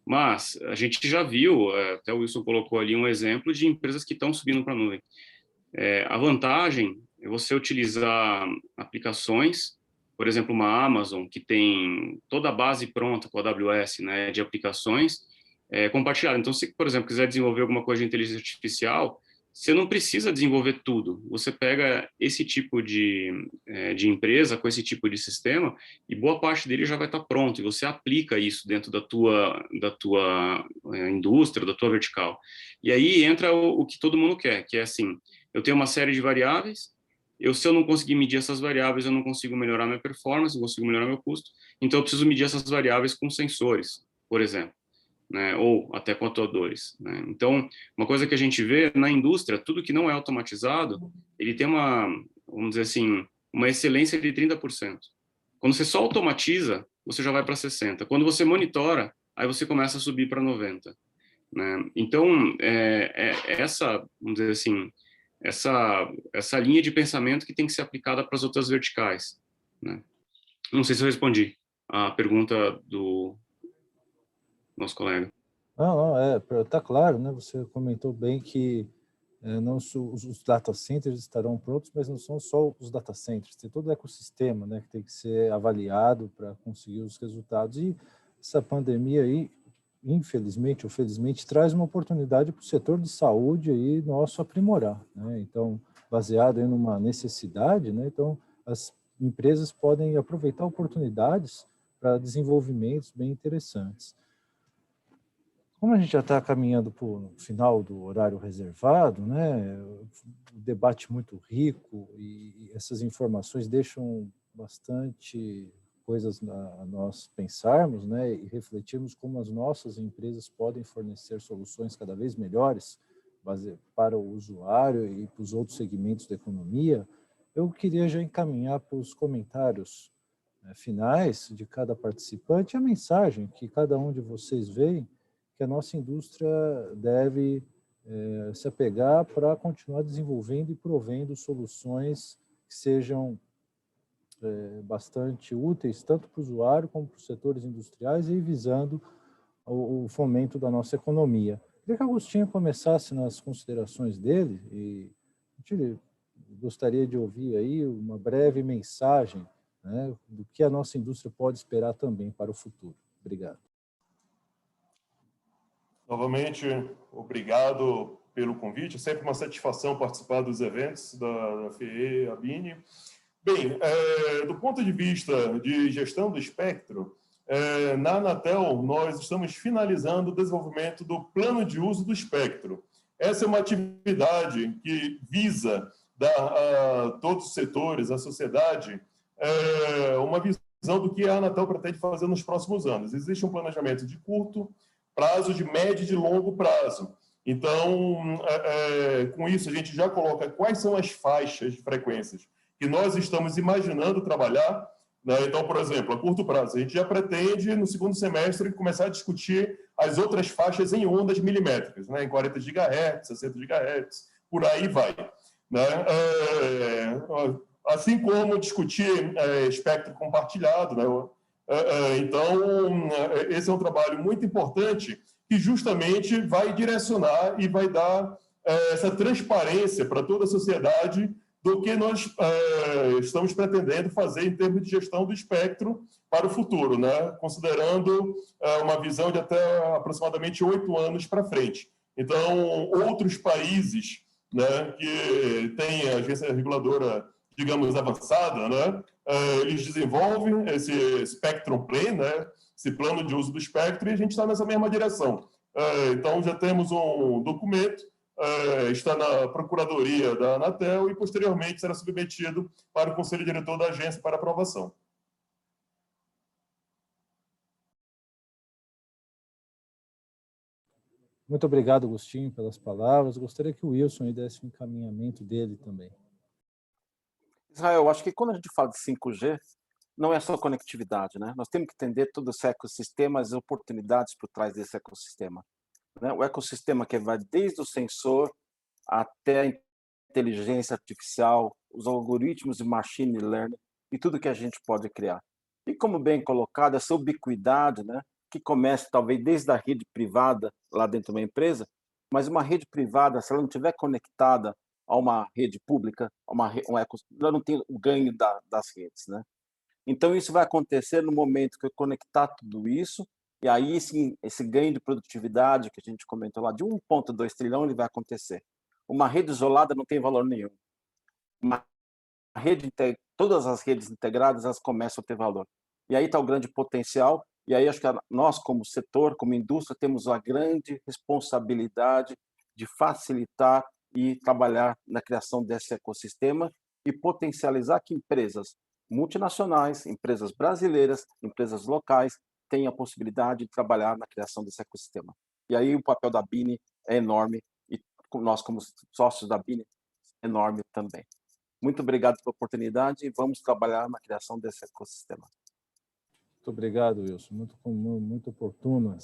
Mas a gente já viu, até o Wilson colocou ali um exemplo de empresas que estão subindo para a nuvem. A vantagem é você utilizar aplicações por exemplo, uma Amazon, que tem toda a base pronta com a AWS, né, de aplicações compartilhadas. Então, se, por exemplo, quiser desenvolver alguma coisa de inteligência artificial, você não precisa desenvolver tudo. Você pega esse tipo de empresa com esse tipo de sistema e boa parte dele já vai estar pronto. E você aplica isso dentro da tua indústria, da tua vertical. E aí entra o que todo mundo quer, que é assim, eu tenho uma série de variáveis, se eu não conseguir medir essas variáveis, eu não consigo melhorar minha performance, não consigo melhorar meu custo, então eu preciso medir essas variáveis com sensores, por exemplo, né? Ou até com atuadores, né? Então, uma coisa que a gente vê na indústria, tudo que não é automatizado, ele tem vamos dizer assim, uma excelência de 30%. Quando você só automatiza, você já vai para 60%. Quando você monitora, aí você começa a subir para 90%. Né? Então, essa, vamos dizer assim, essa linha de pensamento que tem que ser aplicada para as outras verticais. Né? Não sei se eu respondi a pergunta do nosso colega. Não, tá claro, né? Você comentou bem que não os data centers estarão prontos, mas não são só os data centers, tem todo o ecossistema, né, que tem que ser avaliado para conseguir os resultados. E essa pandemia aí, infelizmente ou felizmente, traz uma oportunidade para o setor de saúde aí nosso aprimorar, né? Então, baseado em uma necessidade, né? Então, as empresas podem aproveitar oportunidades para desenvolvimentos bem interessantes. Como a gente já está caminhando para o final do horário reservado, né, o debate muito rico e essas informações deixam bastante coisas a nós pensarmos, né, e refletirmos como as nossas empresas podem fornecer soluções cada vez melhores para o usuário e para os outros segmentos da economia. Eu queria já encaminhar para os comentários finais de cada participante a mensagem que cada um de vocês veem que a nossa indústria deve se apegar para continuar desenvolvendo e provendo soluções que sejam bastante úteis, tanto para o usuário como para os setores industriais e visando o fomento da nossa economia. Queria que o Agostinho começasse nas considerações dele e gostaria de ouvir aí uma breve mensagem, né, do que a nossa indústria pode esperar também para o futuro. Obrigado. Novamente, obrigado pelo convite. É sempre uma satisfação participar dos eventos da FEE, ABINE. Bem, do ponto de vista de gestão do espectro, na Anatel, nós estamos finalizando o desenvolvimento do plano de uso do espectro. Essa é uma atividade que visa dar a todos os setores, a sociedade, uma visão do que a Anatel pretende fazer nos próximos anos. Existe um planejamento de curto prazo, de médio e de longo prazo. Então, com isso, a gente já coloca quais são as faixas de frequências que nós estamos imaginando trabalhar, né? Então, por exemplo, a curto prazo, a gente já pretende, no segundo semestre, começar a discutir as outras faixas em ondas milimétricas, né? Em 40 GHz, 60 GHz, por aí vai. Né? Assim como discutir espectro compartilhado, né? Então, esse é um trabalho muito importante que justamente vai direcionar e vai dar essa transparência para toda a sociedade do que nós estamos pretendendo fazer em termos de gestão do espectro para o futuro, né? Considerando uma visão de até aproximadamente 8 anos para frente. Então, outros países, né, que têm a agência reguladora, digamos, avançada, né, eles desenvolvem esse Spectrum Plan, né, esse plano de uso do espectro, e a gente está nessa mesma direção. Então, já temos um documento, está na Procuradoria da Anatel e, posteriormente, será submetido para o Conselho Diretor da agência para aprovação. Muito obrigado, Agostinho, pelas palavras. Gostaria que o Wilson desse um encaminhamento dele também. Israel, acho que quando a gente fala de 5G, não é só conectividade, né? Nós temos que entender todo esse ecossistema, as oportunidades por trás desse ecossistema. Né? O ecossistema que vai desde o sensor até a inteligência artificial, os algoritmos de machine learning e tudo que a gente pode criar. E como bem colocado, essa ubiquidade, né, que começa talvez desde a rede privada lá dentro de uma empresa, mas uma rede privada, se ela não estiver conectada a uma rede pública, ela não tem o ganho das redes, né? Então, isso vai acontecer no momento que eu conectar tudo isso, e aí sim, esse ganho de produtividade que a gente comentou lá, de 1,2 trilhão, ele vai acontecer. Uma rede isolada não tem valor nenhum. Uma rede, todas as redes integradas, elas começam a ter valor. E aí está o grande potencial, e aí acho que nós, como setor, como indústria, temos a grande responsabilidade de facilitar e trabalhar na criação desse ecossistema e potencializar que empresas multinacionais, empresas brasileiras, empresas locais tenham a possibilidade de trabalhar na criação desse ecossistema. E aí o papel da BINI é enorme e nós, como sócios da BINI, é enorme também. Muito obrigado pela oportunidade e vamos trabalhar na criação desse ecossistema. Muito obrigado, Wilson. Muito oportuno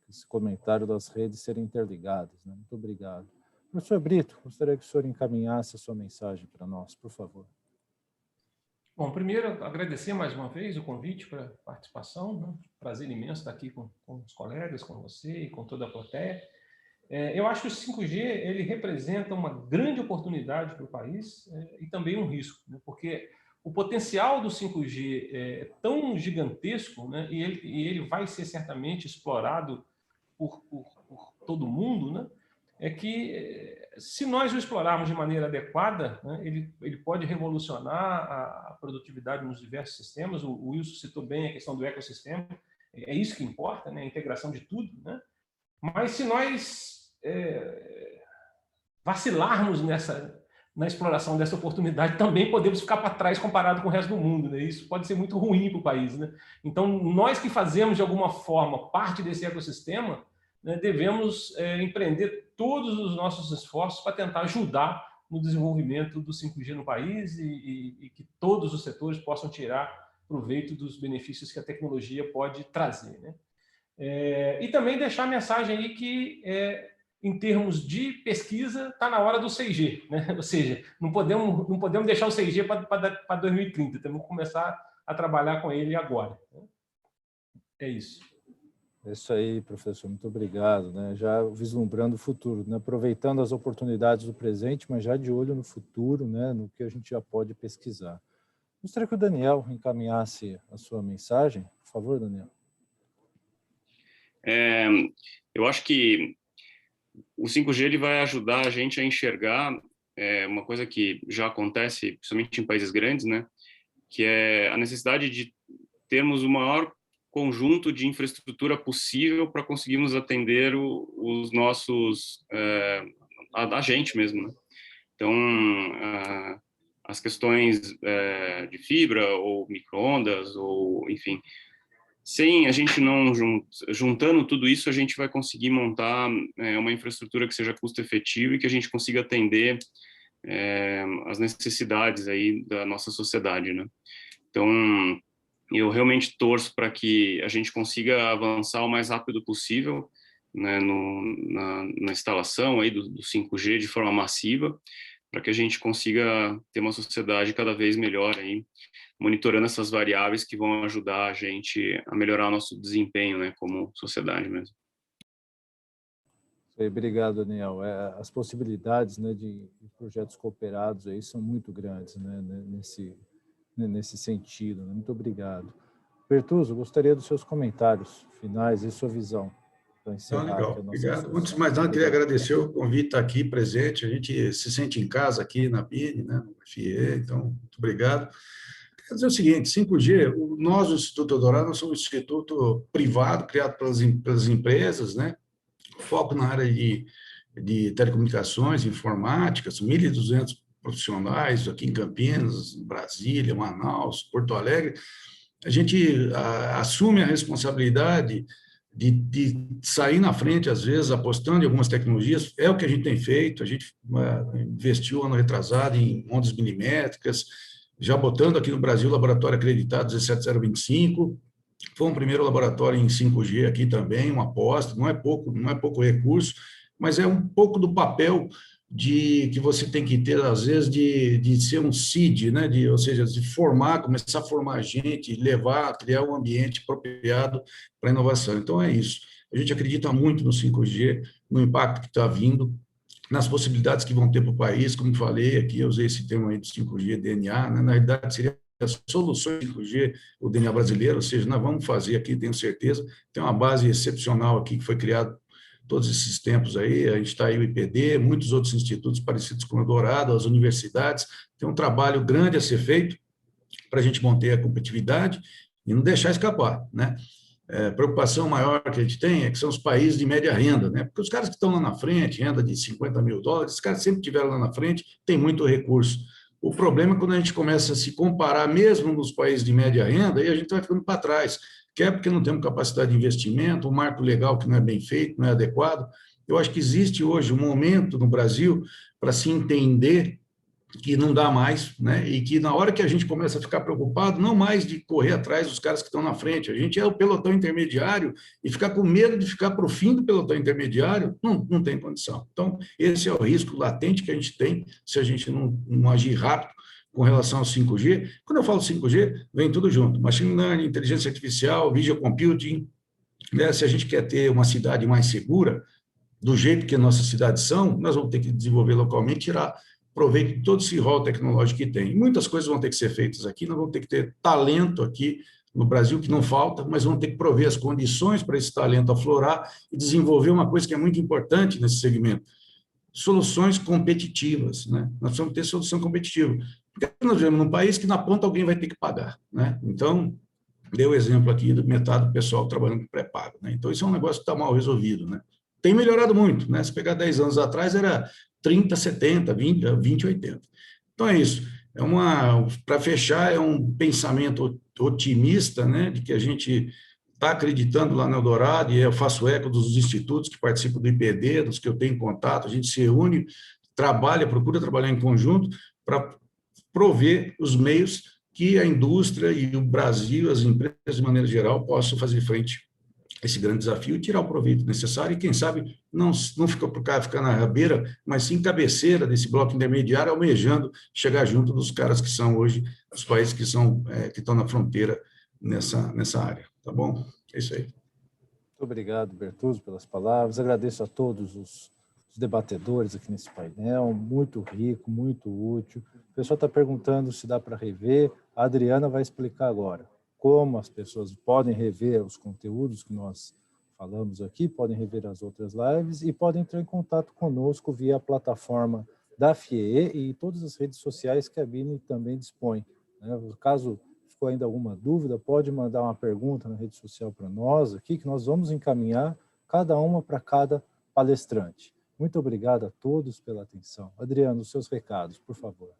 esse comentário das redes serem interligadas, né? Muito obrigado. Professor Brito, gostaria que o senhor encaminhasse a sua mensagem para nós, por favor. Bom, primeiro, agradecer mais uma vez o convite para a participação, né? Prazer imenso estar aqui com os colegas, com você e com toda a plateia. Eu acho que o 5G ele representa uma grande oportunidade para o país e também um risco, né? Porque o potencial do 5G é tão gigantesco, né? E ele vai ser certamente explorado por todo mundo, né? É que, se nós o explorarmos de maneira adequada, né, ele pode revolucionar a produtividade nos diversos sistemas. O Wilson citou bem a questão do ecossistema, é isso que importa, né, a integração de tudo, né? Mas se nós vacilarmos na exploração dessa oportunidade, também podemos ficar para trás comparado com o resto do mundo, né? Isso pode ser muito ruim para o país, né? Então, nós que fazemos, de alguma forma, parte desse ecossistema, né, devemos empreender todos os nossos esforços para tentar ajudar no desenvolvimento do 5G no país e que todos os setores possam tirar proveito dos benefícios que a tecnologia pode trazer, né? E também deixar a mensagem aí que, em termos de pesquisa, está na hora do 6G, né? Ou seja, não podemos deixar o 6G para 2030, temos que começar a trabalhar com ele agora, né? É isso. É isso aí, professor, muito obrigado, né? Já vislumbrando o futuro, né? Aproveitando as oportunidades do presente, mas já de olho no futuro, né? No que a gente já pode pesquisar. Gostaria que o Daniel encaminhasse a sua mensagem. Por favor, Daniel. Eu acho que o 5G ele vai ajudar a gente a enxergar uma coisa que já acontece, principalmente em países grandes, né? Que é a necessidade de termos o maior conjunto de infraestrutura possível para conseguirmos atender os nossos, a gente mesmo, né? Então, as questões de fibra ou micro-ondas, ou enfim, sem a gente não juntando tudo isso, a gente vai conseguir montar uma infraestrutura que seja custo-efetiva e que a gente consiga atender as necessidades aí da nossa sociedade, né? Então, eu realmente torço para que a gente consiga avançar o mais rápido possível, né, na instalação aí do 5G de forma massiva, para que a gente consiga ter uma sociedade cada vez melhor aí, monitorando essas variáveis que vão ajudar a gente a melhorar o nosso desempenho, né, como sociedade mesmo. Obrigado, Daniel. As possibilidades, né, de projetos cooperados aí são muito grandes, né, nesse sentido, né? Muito obrigado. Bertuzzo, gostaria dos seus comentários finais e sua visão para encerrar. Legal, obrigado. Antes de mais nada, queria agradecer o convite estar aqui presente. A gente se sente em casa aqui na BINI, né, no FIE, então, muito obrigado. Quer dizer o seguinte, 5G, nós, o Instituto Eldorado, nós somos um instituto privado, criado pelas empresas, né? Foco na área de telecomunicações, informática, são 1.200 profissionais aqui em Campinas, Brasília, Manaus, Porto Alegre. A gente assume a responsabilidade de sair na frente, às vezes, apostando em algumas tecnologias. É o que a gente tem feito. A gente investiu ano retrasado em ondas milimétricas, já botando aqui no Brasil o laboratório acreditado 17025. Foi um primeiro laboratório em 5G aqui também, uma aposta. Não é pouco recurso, mas é um pouco do papel que você tem que ter, às vezes, de ser um seed, né? Ou seja, de começar a formar gente, criar um ambiente apropriado para a inovação. Então, é isso. A gente acredita muito no 5G, no impacto que está vindo, nas possibilidades que vão ter para o país. Como falei aqui, eu usei esse termo aí do 5G, DNA, né? Na realidade, seria as soluções 5G, o DNA brasileiro, ou seja, nós vamos fazer aqui, tenho certeza, tem uma base excepcional aqui que foi criada todos esses tempos aí, a gente está aí o IPD, muitos outros institutos parecidos com o Eldorado, as universidades, tem um trabalho grande a ser feito para a gente manter a competitividade e não deixar escapar, né? A preocupação maior que a gente tem é que são os países de média renda, né? Porque os caras que estão lá na frente, renda de $50 mil, os caras sempre estiveram lá na frente, tem muito recurso. O problema é quando a gente começa a se comparar mesmo nos países de média renda, e a gente vai ficando para trás, quer porque não temos capacidade de investimento, um marco legal que não é bem feito, não é adequado. Eu acho que existe hoje um momento no Brasil para se entender que não dá mais, né? E que na hora que a gente começa a ficar preocupado, não mais de correr atrás dos caras que estão na frente, a gente é o pelotão intermediário e ficar com medo de ficar para o fim do pelotão intermediário, não tem condição. Então, esse é o risco latente que a gente tem se a gente não agir rápido com relação ao 5G. Quando eu falo 5G, vem tudo junto, machine learning, inteligência artificial, video computing, né? Se a gente quer ter uma cidade mais segura, do jeito que nossas cidades são, nós vamos ter que desenvolver localmente, tirar proveito de todo esse rol tecnológico que tem. Muitas coisas vão ter que ser feitas aqui, nós vamos ter que ter talento aqui no Brasil, que não falta, mas vamos ter que prover as condições para esse talento aflorar e desenvolver uma coisa que é muito importante nesse segmento, soluções competitivas, né? Nós precisamos ter solução competitiva. Porque nós vivemos num país que na ponta alguém vai ter que pagar, né? Então, dei o exemplo aqui do metade do pessoal trabalhando com pré-pago, né? Então, isso é um negócio que está mal resolvido, né? Tem melhorado muito, né? Se pegar 10 anos atrás, era 30, 70, 20, 80. Então, é isso. Para fechar, é um pensamento otimista, né? De que a gente está acreditando lá no Eldorado, e eu faço eco dos institutos que participam do IPD, dos que eu tenho contato, a gente se reúne, procura trabalhar em conjunto para prover os meios que a indústria e o Brasil, as empresas de maneira geral, possam fazer frente a esse grande desafio e tirar o proveito necessário e, quem sabe, não ficar na rabeira, mas sim cabeceira desse bloco intermediário, almejando chegar junto dos caras que são hoje os países que estão na fronteira nessa área. Tá bom? É isso aí. Muito obrigado, Bertuzzo, pelas palavras. Agradeço a todos os debatedores aqui nesse painel, muito rico, muito útil. O pessoal está perguntando se dá para rever. A Adriana vai explicar agora como as pessoas podem rever os conteúdos que nós falamos aqui, podem rever as outras lives e podem entrar em contato conosco via a plataforma da FIEE e todas as redes sociais que a Bini também dispõe. Caso ficou ainda alguma dúvida, pode mandar uma pergunta na rede social para nós aqui, que nós vamos encaminhar cada uma para cada palestrante. Muito obrigado a todos pela atenção. Adriano, os seus recados, por favor.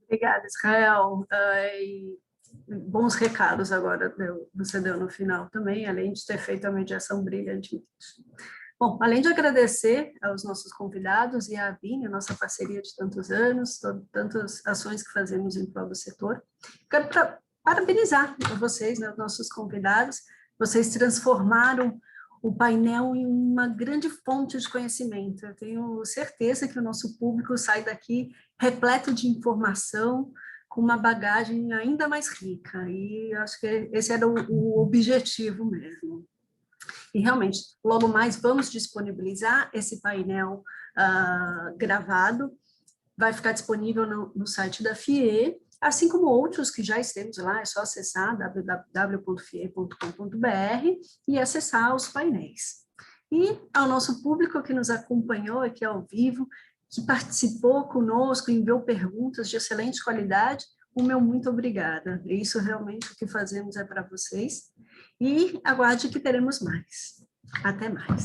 Obrigada, Israel. Bons recados agora você deu no final também, além de ter feito a mediação brilhantemente. Bom, além de agradecer aos nossos convidados e à Bini, a nossa parceria de tantos anos, tantas ações que fazemos em prol do setor, quero parabenizar vocês, né, nossos convidados. Vocês transformaram o painel em uma grande fonte de conhecimento. Eu tenho certeza que o nosso público sai daqui repleto de informação, com uma bagagem ainda mais rica, e acho que esse era o objetivo mesmo. E realmente, logo mais vamos disponibilizar esse painel gravado, vai ficar disponível no site da FIEE, assim como outros que já estamos lá, é só acessar www.fiee.com.br e acessar os painéis. E ao nosso público que nos acompanhou aqui ao vivo, que participou conosco, enviou perguntas de excelente qualidade, o meu muito obrigada. Isso realmente o que fazemos é para vocês. E aguarde que teremos mais. Até mais.